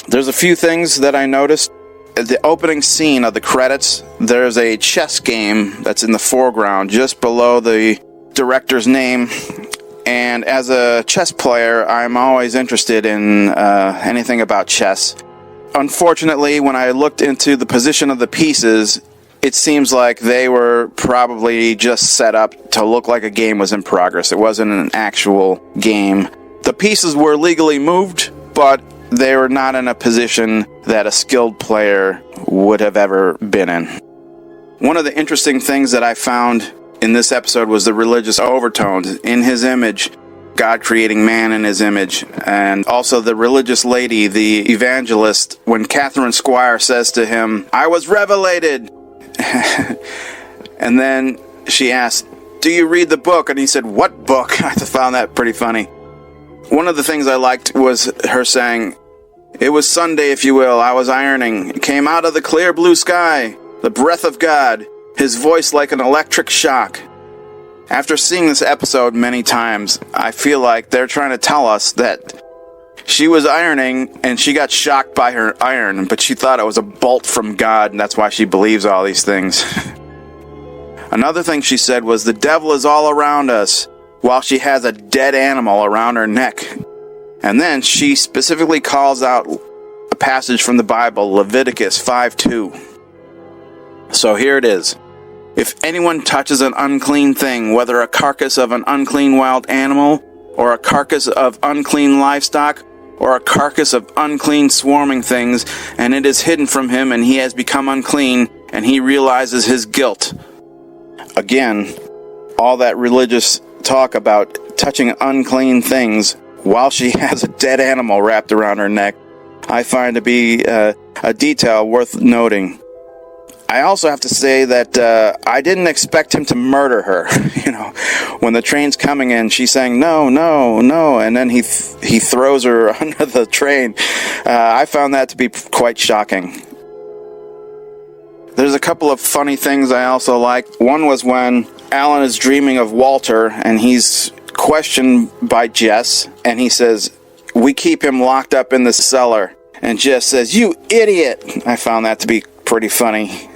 There's a few things that I noticed. At the opening scene of the credits, there's a chess game that's in the foreground just below the director's name. And as a chess player, I'm always interested in anything about chess. Unfortunately, when I looked into the position of the pieces, it seems like they were probably just set up to look like a game was in progress. It wasn't an actual game. The pieces were legally moved, but they were not in a position that a skilled player would have ever been in. One of the interesting things that I found in this episode was the religious overtones. In His Image, God creating man in his image. And also the religious lady, the evangelist, when Catherine Squire says to him, "I was revelated." And then she asked, "Do you read the book?" And he said, "What book?" I found that pretty funny. One of the things I liked was her saying, "It was Sunday, if you will. I was ironing. It came out of the clear blue sky, the breath of God, his voice like an electric shock." After seeing this episode many times, I feel like they're trying to tell us that she was ironing and she got shocked by her iron, but she thought it was a bolt from God, and that's why she believes all these things. Another thing she said was, "The devil is all around us," while she has a dead animal around her neck. And then she specifically calls out a passage from the Bible, Leviticus 5:2. So here it is. "If anyone touches an unclean thing, whether a carcass of an unclean wild animal, or a carcass of unclean livestock, or a carcass of unclean swarming things, and it is hidden from him, and he has become unclean, and he realizes his guilt." Again, all that religious talk about touching unclean things while she has a dead animal wrapped around her neck, I find to be a detail worth noting. I also have to say that I didn't expect him to murder her. When the train's coming in, she's saying, "No, no, no," and then he throws her under the train. I found that to be quite shocking. There's a couple of funny things I also liked. One was when Alan is dreaming of Walter, and he's questioned by Jess, and he says, "We keep him locked up in the cellar." And Jess says, "You idiot!" I found that to be pretty funny.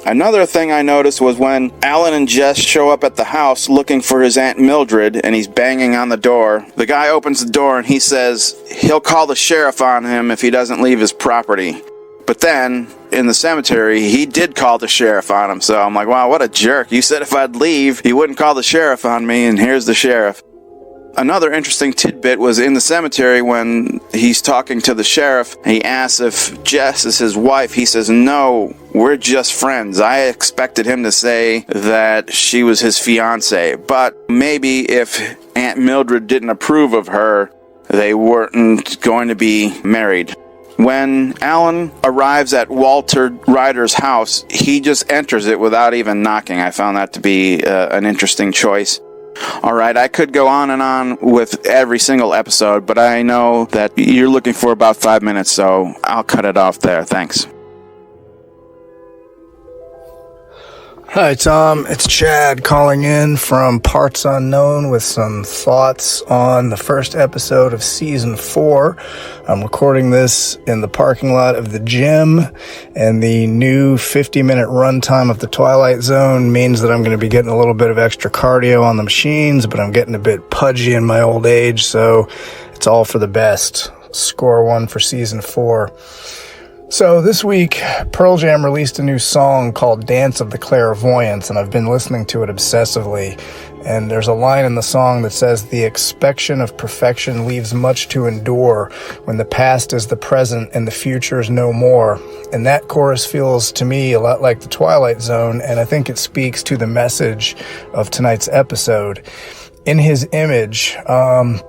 Another thing I noticed was when Alan and Jess show up at the house looking for his Aunt Mildred, and he's banging on the door. The guy opens the door and he says he'll call the sheriff on him if he doesn't leave his property. But then, in the cemetery, he did call the sheriff on him. So I'm like, wow, what a jerk. You said if I'd leave, he wouldn't call the sheriff on me, and here's the sheriff. Another interesting tidbit was in the cemetery when he's talking to the sheriff. He asks if Jess is his wife. He says, "No, we're just friends." I expected him to say that she was his fiancée. But maybe if Aunt Mildred didn't approve of her, they weren't going to be married. When Alan arrives at Walter Ryder's house, he just enters it without even knocking. I found that to be an interesting choice. Alright, I could go on and on with every single episode, but I know that you're looking for about 5 minutes, so I'll cut it off there. Thanks. Hi, Tom. It's Chad calling in from Parts Unknown with some thoughts on the first episode of Season 4. I'm recording this in the parking lot of the gym, and the new 50-minute runtime of the Twilight Zone means that I'm going to be getting a little bit of extra cardio on the machines, but I'm getting a bit pudgy in my old age, so it's all for the best. Score 1 for Season 4. So this week, Pearl Jam released a new song called Dance of the Clairvoyants, and I've been listening to it obsessively. And there's a line in the song that says, "The expectation of perfection leaves much to endure when the past is the present and the future is no more." And that chorus feels to me a lot like the Twilight Zone, and I think it speaks to the message of tonight's episode. In his image,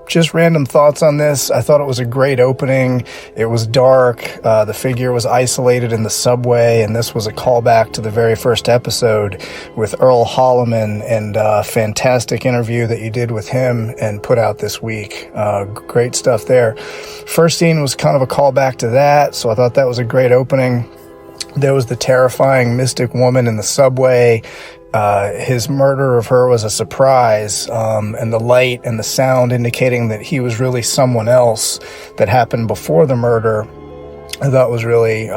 just random thoughts on this. I thought it was a great opening. It was dark. The figure was isolated in the subway, and this was a callback to the very first episode with Earl Holliman, and a fantastic interview that you did with him and put out this week. Great stuff there. First scene was kind of a callback to that, so I thought that was a great opening. There was the terrifying mystic woman in the subway. His murder of her was a surprise, and the light and the sound indicating that he was really someone else that happened before the murder, I thought was really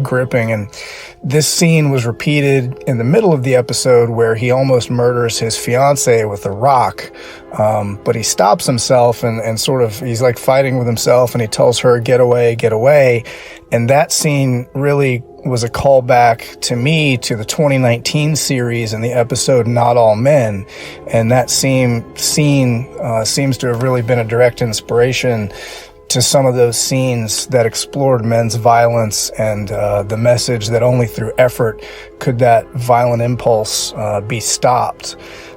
gripping. And this scene was repeated in the middle of the episode where he almost murders his fiancée with a rock, but he stops himself and sort of, he's like fighting with himself, and he tells her, get away, get away. And that scene really was a callback to me to the 2019 series and the episode Not All Men. And that scene seems to have really been a direct inspiration to some of those scenes that explored men's violence and the message that only through effort could that violent impulse be stopped.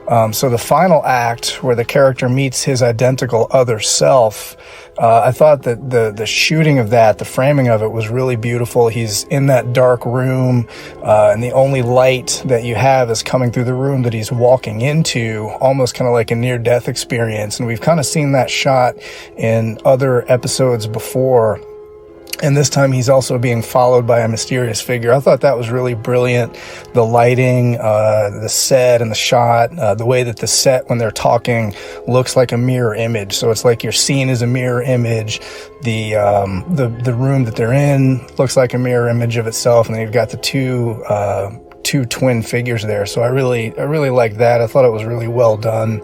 So the final act where the character meets his identical other self, I thought that the shooting of that, the framing of it was really beautiful. He's in that dark room, and the only light that you have is coming through the room that he's walking into, almost kind of like a near-death experience. And we've kind of seen that shot in other episodes before. And this time he's also being followed by a mysterious figure. I thought that was really brilliant. The lighting, the set and the shot, the way that the set when they're talking looks like a mirror image. So it's like your scene is a mirror image. The room that they're in looks like a mirror image of itself. And then you've got the two twin figures there. So I really liked that. I thought it was really well done.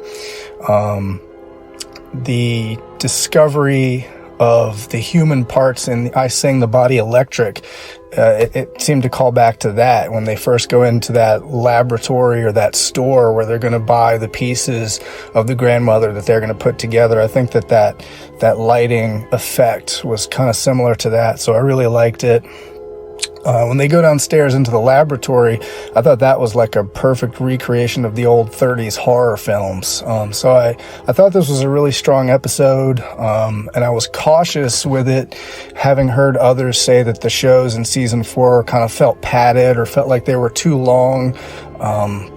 The discovery of the human parts in I Sing the Body Electric, it seemed to call back to that when they first go into that laboratory or that store where they're going to buy the pieces of the grandmother that they're going to put together. I think that lighting effect was kind of similar to that, so I really liked it. When they go downstairs into the laboratory, I thought that was like a perfect recreation of the old 30s horror films. So I thought this was a really strong episode, and I was cautious with it, having heard others say that the shows in season 4 kind of felt padded or felt like they were too long.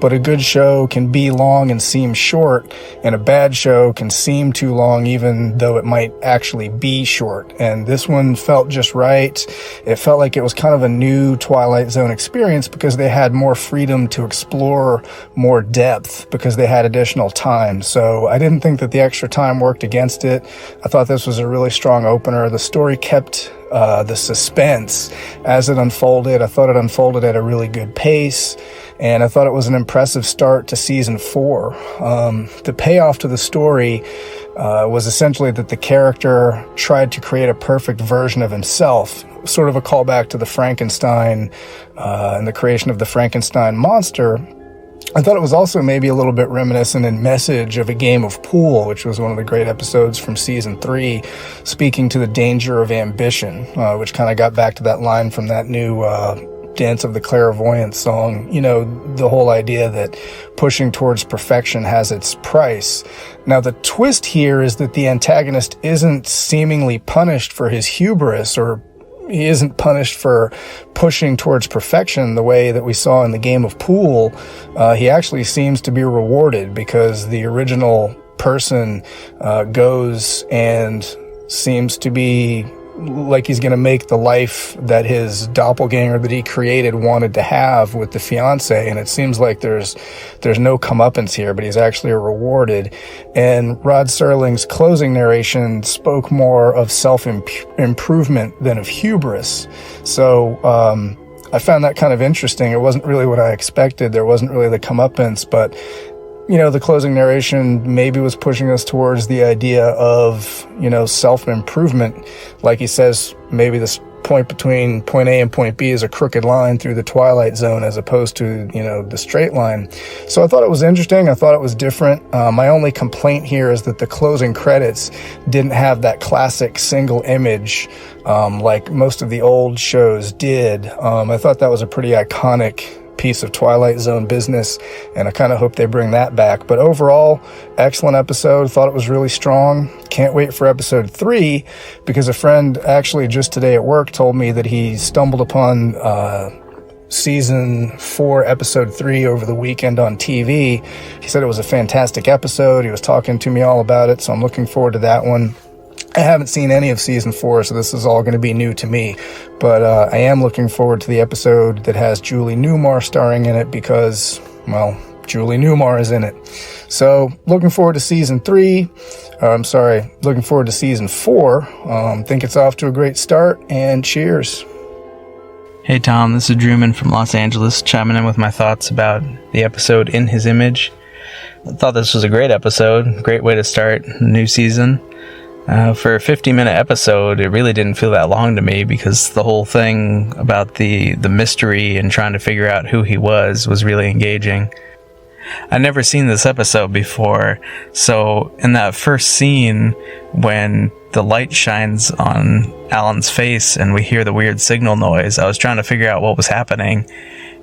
But a good show can be long and seem short, and a bad show can seem too long even though it might actually be short. And this one felt just right. It felt like it was kind of a new Twilight Zone experience because they had more freedom to explore more depth because they had additional time. So I didn't think that the extra time worked against it. I thought this was a really strong opener. The story kept the suspense as it unfolded. I thought it unfolded at a really good pace, and I thought it was an impressive start to season 4. The payoff to the story was essentially that the character tried to create a perfect version of himself, sort of a callback to the Frankenstein and the creation of the Frankenstein monster. I thought it was also maybe a little bit reminiscent in message of a game of pool, which was one of the great episodes from season 3, speaking to the danger of ambition, which kind of got back to that line from that new Dance of the Clairvoyant song. You know, the whole idea that pushing towards perfection has its price. Now, the twist here is that the antagonist isn't seemingly punished for his hubris, or he isn't punished for pushing towards perfection the way that we saw in the game of pool. He actually seems to be rewarded because the original person goes and seems to be like he's going to make the life that his doppelganger that he created wanted to have with the fiance, and it seems like there's no comeuppance here, but he's actually rewarded. And Rod Serling's closing narration spoke more of self-improvement than of hubris. So I found that kind of interesting. It wasn't really what I expected. There wasn't really the comeuppance, but you know, the closing narration maybe was pushing us towards the idea of, you know, self-improvement. Like he says, maybe this point between point A and point B is a crooked line through the Twilight Zone as opposed to, you know, the straight line. So I thought it was interesting. I thought it was different. My only complaint here is that the closing credits didn't have that classic single image like most of the old shows did. I thought that was a pretty iconic piece of Twilight Zone business, and I kind of hope they bring that back. But overall, excellent episode. Thought it was really strong. Can't wait for episode 3, because a friend actually just today at work told me that he stumbled upon season 4 episode 3 over the weekend on TV. He said it was a fantastic episode. He was talking to me all about it, so I'm looking forward to that one. I haven't seen any of season 4, so this is all going to be new to me. But I am looking forward to the episode that has Julie Newmar starring in it because, well, Julie Newmar is in it. So, looking forward to season 3. Looking forward to season 4. Think it's off to a great start, and cheers. Hey Tom, this is Drewman from Los Angeles, chiming in with my thoughts about the episode In His Image. I thought this was a great episode, great way to start a new season. For a 50-minute episode, it really didn't feel that long to me because the whole thing about the mystery and trying to figure out who he was really engaging. I'd never seen this episode before, so in that first scene when the light shines on Alan's face and we hear the weird signal noise, I was trying to figure out what was happening,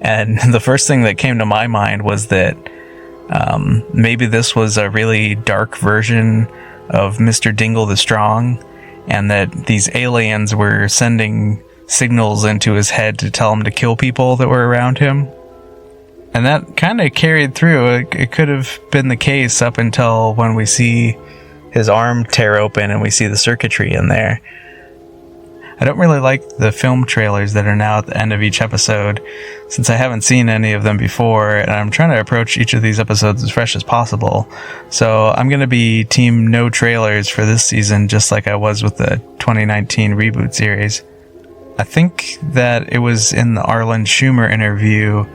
and the first thing that came to my mind was that Maybe this was a really dark version of Mr. Dingle the Strong, and that these aliens were sending signals into his head to tell him to kill people that were around him. And that kind of carried through. It could have been the case up until when we see his arm tear open and we see the circuitry in there. I don't really like the film trailers that are now at the end of each episode, since I haven't seen any of them before, and I'm trying to approach each of these episodes as fresh as possible. So I'm going to be team no trailers for this season, just like I was with the 2019 reboot series. I think that it was in the Arlen Schumer interview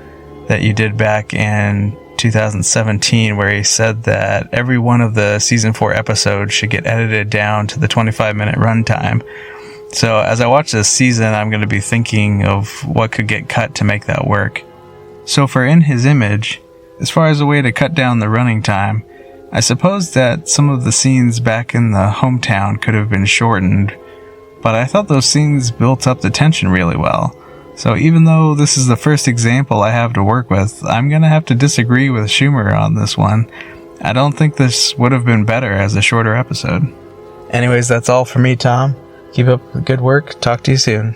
that you did back in 2017, where he said that every one of the season 4 episodes should get edited down to the 25-minute runtime. So as I watch this season, I'm going to be thinking of what could get cut to make that work. So for In His Image, as far as a way to cut down the running time, I suppose that some of the scenes back in the hometown could have been shortened, but I thought those scenes built up the tension really well. So even though this is the first example I have to work with, I'm going to have to disagree with Schumer on this one. I don't think this would have been better as a shorter episode. Anyways, that's all for me, Tom. Keep up the good work. Talk to you soon.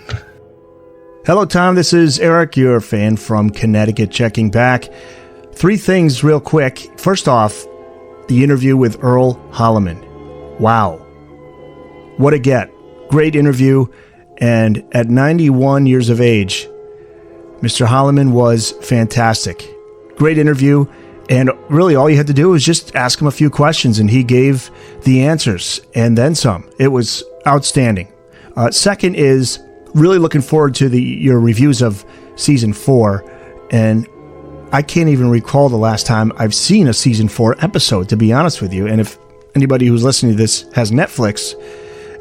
Hello, Tom. This is Eric, your fan from Connecticut, checking back. 3 things real quick. First off, the interview with Earl Holliman. Wow. What a get. Great interview. And at 91 years of age, Mr. Holliman was fantastic. Great interview. And really all you had to do was just ask him a few questions, and he gave the answers and then some. It was outstanding. Second is really looking forward to your reviews of season 4. And I can't even recall the last time I've seen a season 4 episode, to be honest with you. And if anybody who's listening to this has Netflix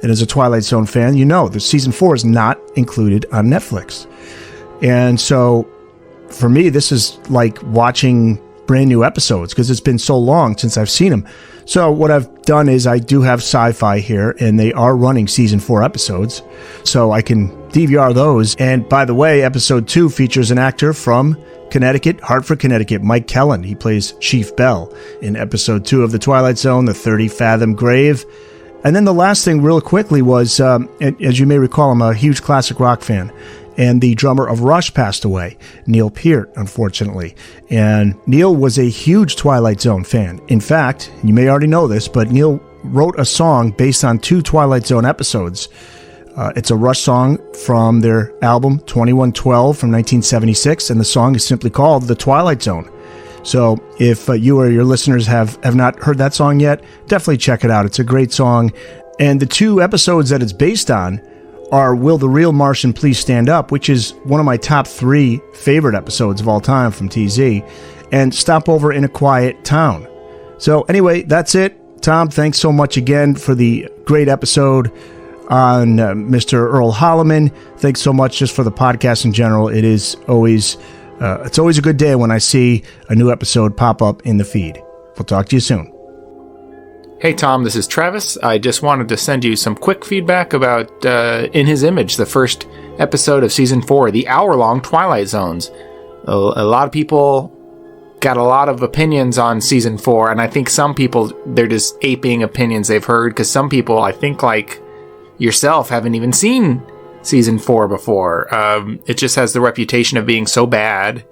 and is a Twilight Zone fan, you know that season 4 is not included on Netflix. And so for me, this is like watching brand new episodes because it's been so long since I've seen them. So what I've done is I do have Sci-Fi here, and they are running season 4 episodes, so I can DVR those. And by the way, episode 2 features an actor from Connecticut, Hartford, Connecticut, Mike Kellen. He plays Chief Bell in episode 2 of The Twilight Zone, The 30 Fathom Grave. And then the last thing real quickly was, as you may recall, I'm a huge classic rock fan. And the drummer of Rush passed away, Neil Peart, unfortunately. And Neil was a huge Twilight Zone fan. In fact, you may already know this, but Neil wrote a song based on 2 Twilight Zone episodes. It's a Rush song from their album 2112 from 1976, and the song is simply called The Twilight Zone. So if you or your listeners have not heard that song yet, definitely check it out. It's a great song. And the 2 episodes that it's based on are Will the Real Martian Please Stand Up, which is one of my top 3 favorite episodes of all time from TZ, and Stopover in a Quiet Town. So anyway, that's it. Tom, thanks so much again for the great episode on Mr. Earl Holliman. Thanks so much just for the podcast in general. It is always it's always a good day when I see a new episode pop up in the feed. We'll talk to you soon. Hey Tom, this is Travis. I just wanted to send you some quick feedback about In His Image, the first episode of Season 4, the hour-long Twilight Zones. A lot of people got a lot of opinions on Season 4, and I think some people, they're just aping opinions they've heard, because some people, I think like yourself, haven't even seen Season 4 before. It just has the reputation of being so bad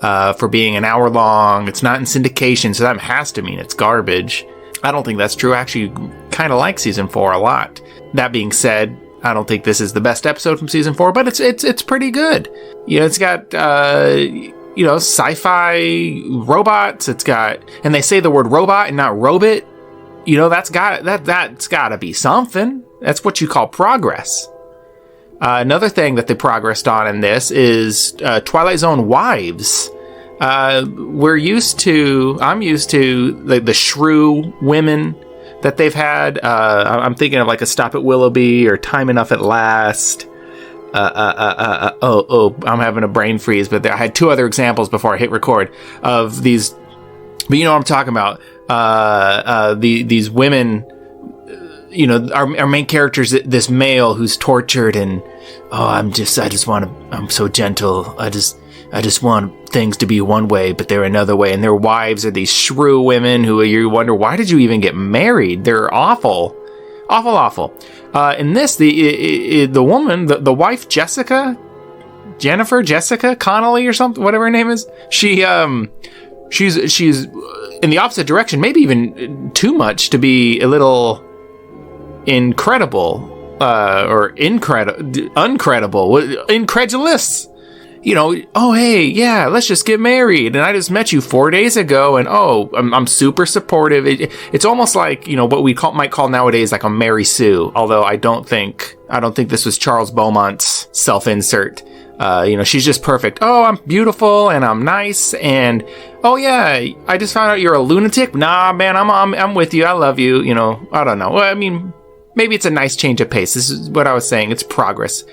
for being an hour long. It's not in syndication, so that has to mean it's garbage. I don't think that's true. I actually kind of like Season 4 a lot. That being said, I don't think this is the best episode from Season 4, but it's pretty good. You know, it's got, sci-fi robots. It's got, and they say the word robot and not robot. You know, that's gotta be something. That's what you call progress. Another thing that they progressed on in this is Twilight Zone wives. I'm used to the shrew women that they've had. I'm thinking of like a Stop at Willoughby or Time Enough at Last. I'm having a brain freeze, but I had 2 other examples before I hit record of these, but you know what I'm talking about. These women, you know, our main character's this male who's tortured and, I'm so gentle. I just want things to be one way, but they're another way. And their wives are these shrew women who you wonder, why did you even get married? They're awful. Awful. In this, the woman, the wife, Jessica Connolly or something, whatever her name is, she's in the opposite direction, maybe even too much to be a little incredible, or uncredible, incredulous. Oh, hey, yeah, let's just get married. And I just met you 4 days ago, and I'm super supportive. It's almost like, what we might call nowadays like a Mary Sue. Although I don't think this was Charles Beaumont's self-insert. She's just perfect. Oh, I'm beautiful and I'm nice. And, oh yeah, I just found out you're a lunatic. Nah, man, I'm with you. I love you. I don't know. Well, I mean, maybe it's a nice change of pace. This is what I was saying. It's progress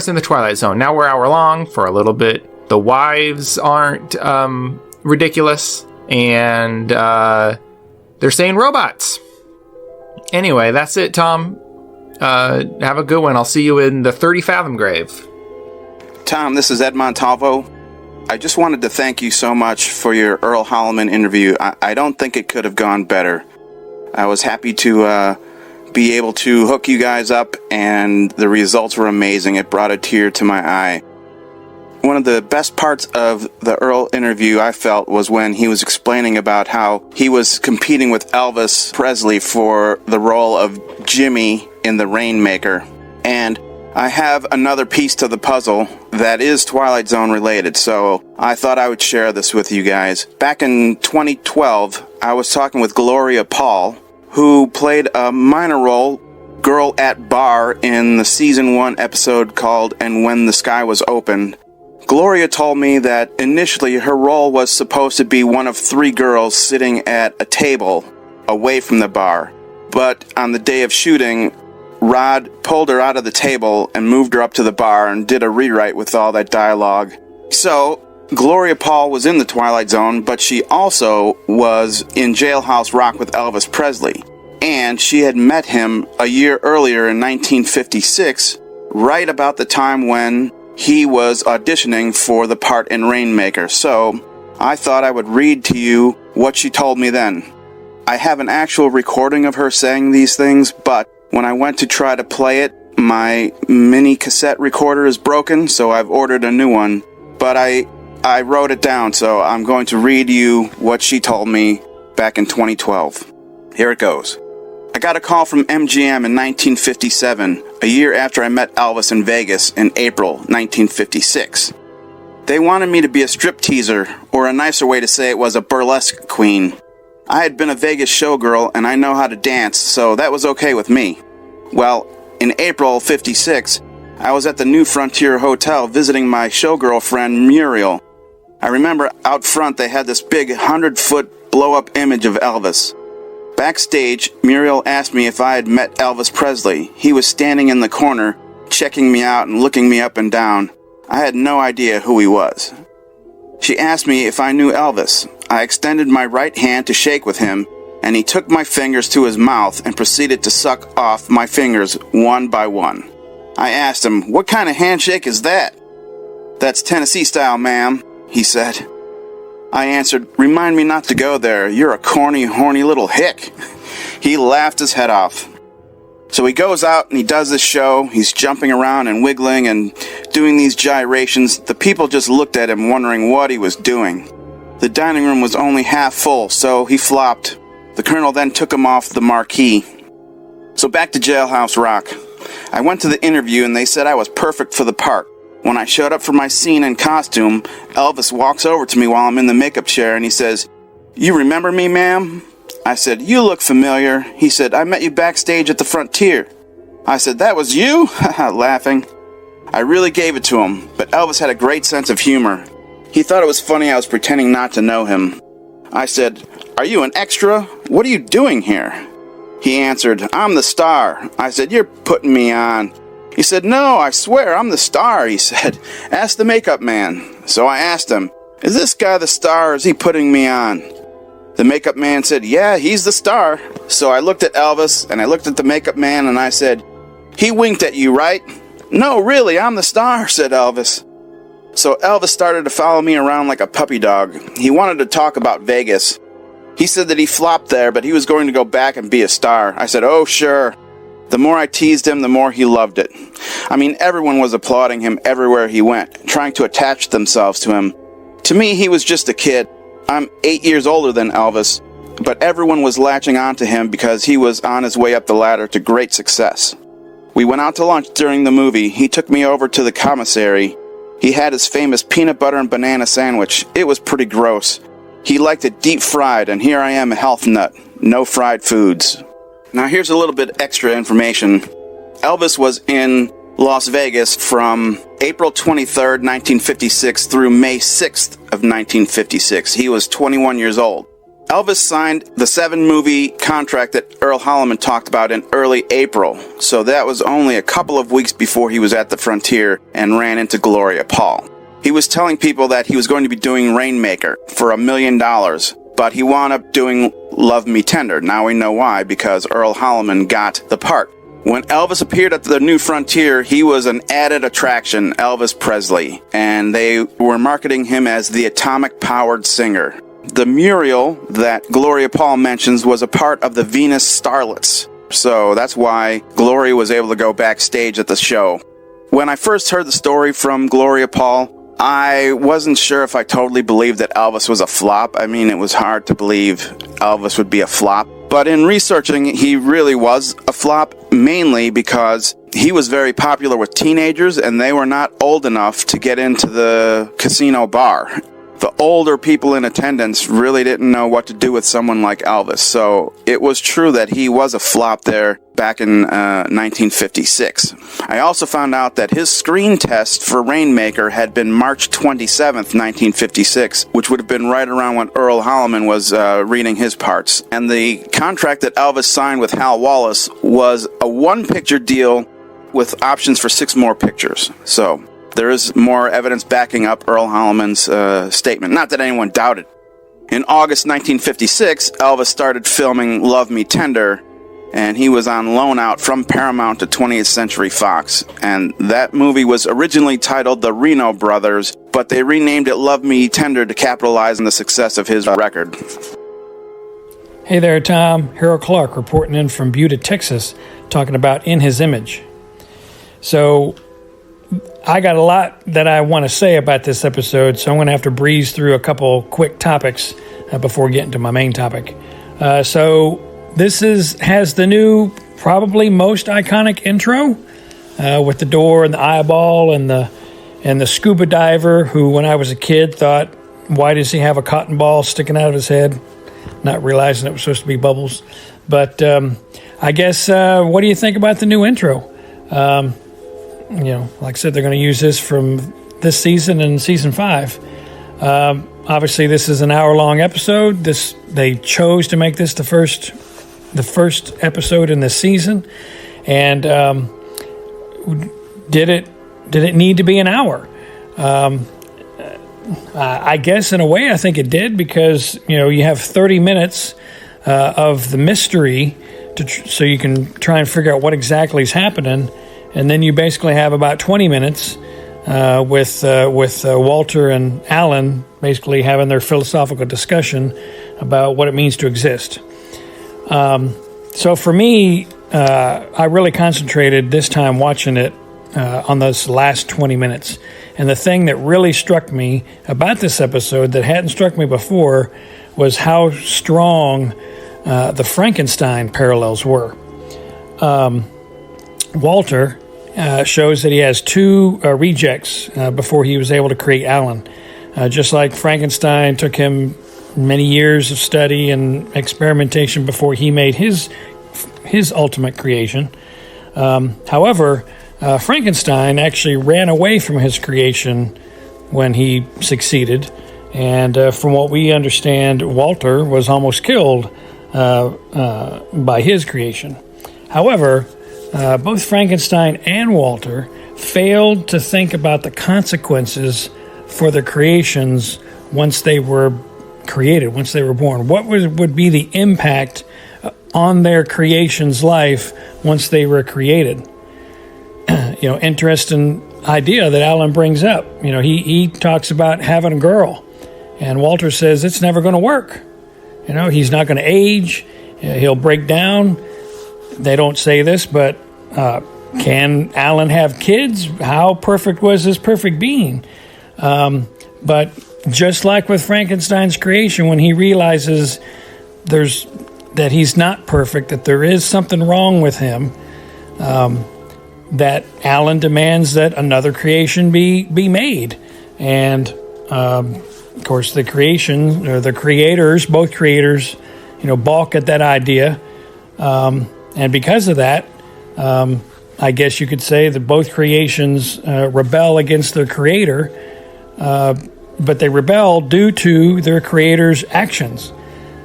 in the Twilight Zone. Now we're hour long for a little bit. The wives aren't ridiculous, and they're saying robots. Anyway, that's it, Tom. Have a good one. I'll see you in the 30 Fathom grave. Tom, this is Ed Montalvo. I just wanted to thank you so much for your Earl Holliman interview. I don't think it could have gone better. I was happy to be able to hook you guys up, and the results were amazing. It brought a tear to my eye. One of the best parts of the Earl interview, I felt, was when he was explaining about how he was competing with Elvis Presley for the role of Jimmy in The Rainmaker. And I have another piece to the puzzle that is Twilight Zone related, so I thought I would share this with you guys. Back in 2012, I was talking with Gloria Paul, who played a minor role, girl at bar, in the season 1 episode called And When the Sky Was Opened. Gloria told me that initially her role was supposed to be one of 3 girls sitting at a table away from the bar. But on the day of shooting, Rod pulled her out of the table and moved her up to the bar and did a rewrite with all that dialogue. So, Gloria Paul was in the Twilight Zone, but she also was in Jailhouse Rock with Elvis Presley. And she had met him a year earlier in 1956, right about the time when he was auditioning for the part in Rainmaker. So, I thought I would read to you what she told me then. I have an actual recording of her saying these things, but when I went to try to play it, my mini cassette recorder is broken, so I've ordered a new one. But I wrote it down, so I'm going to read you what she told me back in 2012. Here it goes. I got a call from MGM in 1957, a year after I met Elvis in Vegas in April 1956. They wanted me to be a stripteaser, or a nicer way to say it was a burlesque queen. I had been a Vegas showgirl, and I know how to dance, so that was okay with me. Well, in April '56, I was at the New Frontier Hotel visiting my showgirl friend Muriel. I remember out front they had this big 100-foot blow-up image of Elvis. Backstage, Muriel asked me if I had met Elvis Presley. He was standing in the corner, checking me out and looking me up and down. I had no idea who he was. She asked me if I knew Elvis. I extended my right hand to shake with him, and he took my fingers to his mouth and proceeded to suck off my fingers one by one. I asked him, "What kind of handshake is that?" "That's Tennessee style, ma'am," he said. I answered, "Remind me not to go there. You're a corny, horny little hick." He laughed his head off. So he goes out and he does this show. He's jumping around and wiggling and doing these gyrations. The people just looked at him wondering what he was doing. The dining room was only half full, so he flopped. The colonel then took him off the marquee. So back to Jailhouse Rock. I went to the interview and they said I was perfect for the part. When I showed up for my scene in costume, Elvis walks over to me while I'm in the makeup chair and he says, "You remember me, ma'am?" I said, "You look familiar." He said, "I met you backstage at the Frontier." I said, "That was you?" Laughing. I really gave it to him, but Elvis had a great sense of humor. He thought it was funny I was pretending not to know him. I said, "Are you an extra? What are you doing here?" He answered, "I'm the star." I said, "You're putting me on." He said, "No, I swear, I'm the star," he said. "Ask the makeup man." So I asked him, "Is this guy the star or is he putting me on?" The makeup man said, "Yeah, he's the star." So I looked at Elvis and I looked at the makeup man and I said, "He winked at you, right?" "No, really, I'm the star," said Elvis. So Elvis started to follow me around like a puppy dog. He wanted to talk about Vegas. He said that he flopped there, but he was going to go back and be a star. I said, oh, sure. The more I teased him, the more he loved it. I mean, everyone was applauding him everywhere he went, trying to attach themselves to him. To me, he was just a kid. I'm 8 years older than Elvis, but everyone was latching on to him because he was on his way up the ladder to great success. We went out to lunch during the movie. He took me over to the commissary. He had his famous peanut butter and banana sandwich. It was pretty gross. He liked it deep fried, and here I am, a health nut. No fried foods. Now here's a little bit extra information. Elvis was in Las Vegas from April 23rd, 1956 through May 6th of 1956. He was 21 years old. Elvis signed the 7-movie contract that Earl Holliman talked about in early April, so that was only a couple of weeks before he was at the Frontier and ran into Gloria Paul. He was telling people that he was going to be doing Rainmaker for $1 million, but he wound up doing Love Me Tender. Now we know why, because Earl Holliman got the part. When Elvis appeared at the New Frontier, he was an added attraction, Elvis Presley, and they were marketing him as the atomic-powered singer. The Muriel that Gloria Paul mentions was a part of the Venus Starlets, so that's why Gloria was able to go backstage at the show. When I first heard the story from Gloria Paul, I wasn't sure if I totally believed that Elvis was a flop. I mean, it was hard to believe Elvis would be a flop. But in researching, he really was a flop, mainly because he was very popular with teenagers, and they were not old enough to get into the casino bar. The older people in attendance really didn't know what to do with someone like Elvis, so it was true that he was a flop there back in 1956. I also found out that his screen test for Rainmaker had been March 27th, 1956, which would have been right around when Earl Holliman was reading his parts. And the contract that Elvis signed with Hal Wallace was a 1-picture deal with options for 6 more pictures. So there is more evidence backing up Earl Holliman's statement. Not that anyone doubted. In August 1956, Elvis started filming Love Me Tender, and he was on loan out from Paramount to 20th Century Fox. And that movie was originally titled The Reno Brothers, but they renamed it Love Me Tender to capitalize on the success of his record. Hey there, Tom. Harold Clark reporting in from Buda, Texas, talking about In His Image. So I got a lot that I want to say about this episode, so I'm going to have to breeze through a couple quick topics before getting to my main topic. So this has the new, probably most iconic intro with the door and the eyeball and the scuba diver who, when I was a kid, thought, why does he have a cotton ball sticking out of his head? Not realizing it was supposed to be bubbles. But I guess, what do you think about the new intro? Like I said, they're going to use this from this season and season 5. Obviously, this is an hour-long episode. They chose to make this the first episode in this season, and did it need to be an hour? I guess in a way, I think it did, because you have 30 minutes of the mystery so you can try and figure out what exactly is happening. And then you basically have about 20 minutes with Walter and Alan basically having their philosophical discussion about what it means to exist. So for me, I really concentrated this time watching it on those last 20 minutes. And the thing that really struck me about this episode that hadn't struck me before was how strong the Frankenstein parallels were. Walter shows that he has 2 rejects before he was able to create Alan. Just like Frankenstein took him many years of study and experimentation before he made his ultimate creation. However, Frankenstein actually ran away from his creation when he succeeded. And from what we understand, Walter was almost killed by his creation. However, both Frankenstein and Walter failed to think about the consequences for their creations once they were created, once they were born. What would be the impact on their creation's life once they were created? Interesting idea that Alan brings up. He talks about having a girl, and Walter says it's never going to work. He's not going to age. He'll break down. They don't say this, but can Alan have kids? How perfect was his perfect being? But just like with Frankenstein's creation, when he realizes that he's not perfect, that there is something wrong with him, that Alan demands that another creation be made. And of course, the creators, both creators, balk at that idea. And because of that, I guess you could say that both creations rebel against their creator, but they rebel due to their creator's actions,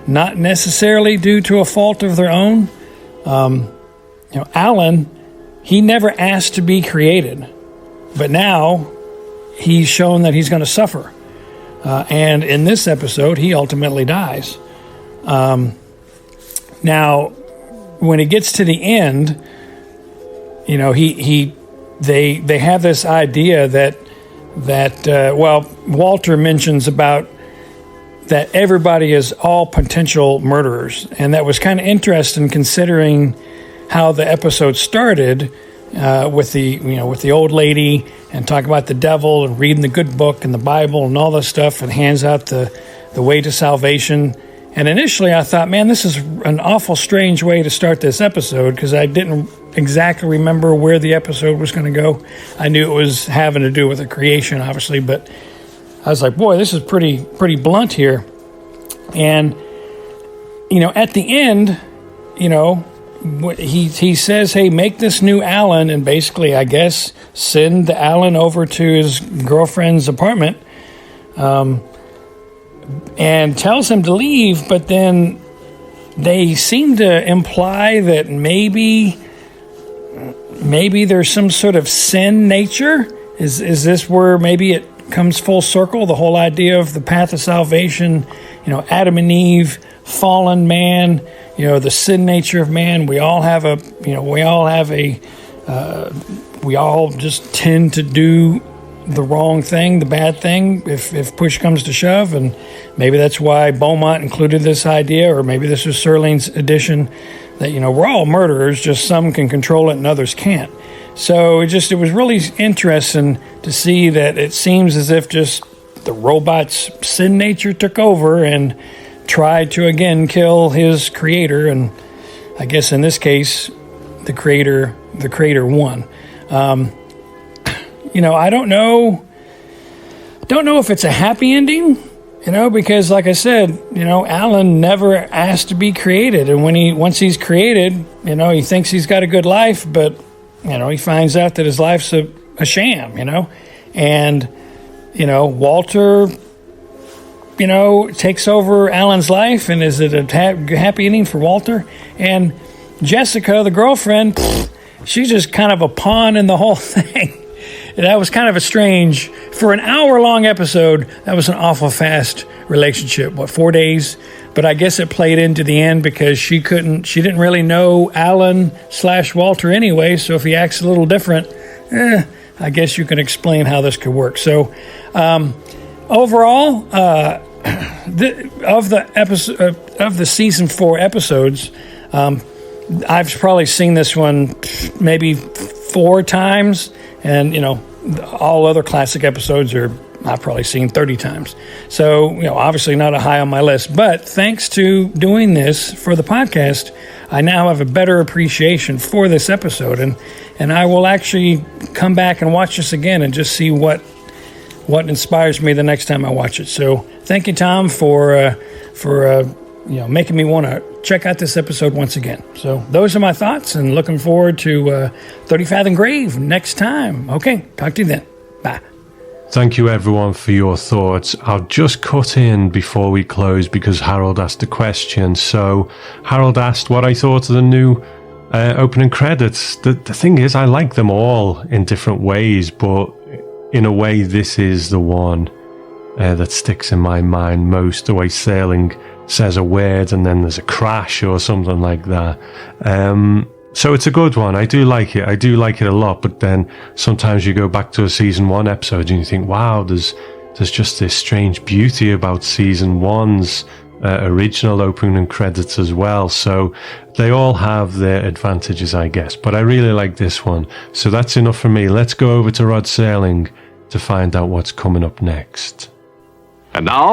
not necessarily due to a fault of their own. Alan, he never asked to be created, but now he's shown that he's going to suffer. And in this episode, he ultimately dies. Now, when it gets to the end, they have this idea that Walter mentions about that everybody is all potential murderers, and that was kind of interesting considering how the episode started with the old lady and talking about the devil and reading the good book and the Bible and all this stuff, and hands out the way to salvation. And initially I thought, man, this is an awful strange way to start this episode, because I didn't exactly remember where the episode was going to go. I knew it was having to do with the creation, obviously, but I was like, boy, this is pretty blunt here. And, at the end, he says, hey, make this new Alan, and basically, I guess, send the Alan over to his girlfriend's apartment, and tells him to leave, but then they seem to imply that maybe there's some sort of sin nature. Is this where maybe it comes full circle, the whole idea of the path of salvation, Adam and Eve, fallen man, the sin nature of man. We all just tend to do the wrong thing, the bad thing, if push comes to shove. And maybe that's why Beaumont included this idea, or maybe this was Serling's addition, that we're all murderers, just some can control it and others can't. So it was really interesting to see that it seems as if just the robot's sin nature took over and tried to again kill his creator, and I guess in this case the creator won. I don't know if it's a happy ending, because like I said, Alan never asked to be created, and once he's created, he thinks he's got a good life, but he finds out that his life's a sham, and Walter takes over Alan's life, and is it a happy ending for Walter? And Jessica, the girlfriend, she's just kind of a pawn in the whole thing. That was kind of a strange, for an hour-long episode, that was an awful fast relationship. 4 days? But I guess it played into the end because she didn't really know Alan/Walter anyway, so if he acts a little different, I guess you can explain how this could work. So, overall, of the season 4 episodes, I've probably seen this one maybe 4 times, and all other classic episodes I've probably seen 30 times. So obviously not a high on my list, but thanks to doing this for the podcast, I now have a better appreciation for this episode, and I will actually come back and watch this again and just see what inspires me the next time I watch it. So thank you, Tom, for making me want to check out this episode once again. So those are my thoughts, and looking forward to 30 Fathom Grave next time. Okay, talk to you then. Bye. Thank you, everyone, for your thoughts. I'll just cut in before we close because Harold asked a question. So Harold asked what I thought of the new opening credits. The thing is, I like them all in different ways, but in a way, this is the one that sticks in my mind most. The way Serling says a word and then there's a crash or something like that. So it's a good one. I do like it. I do like it a lot. But then sometimes you go back to a season 1 episode and you think, wow, there's just this strange beauty about season 1's original opening credits as well. So they all have their advantages, I guess. But I really like this one. So that's enough for me. Let's go over to Rod Serling to find out what's coming up next. And now,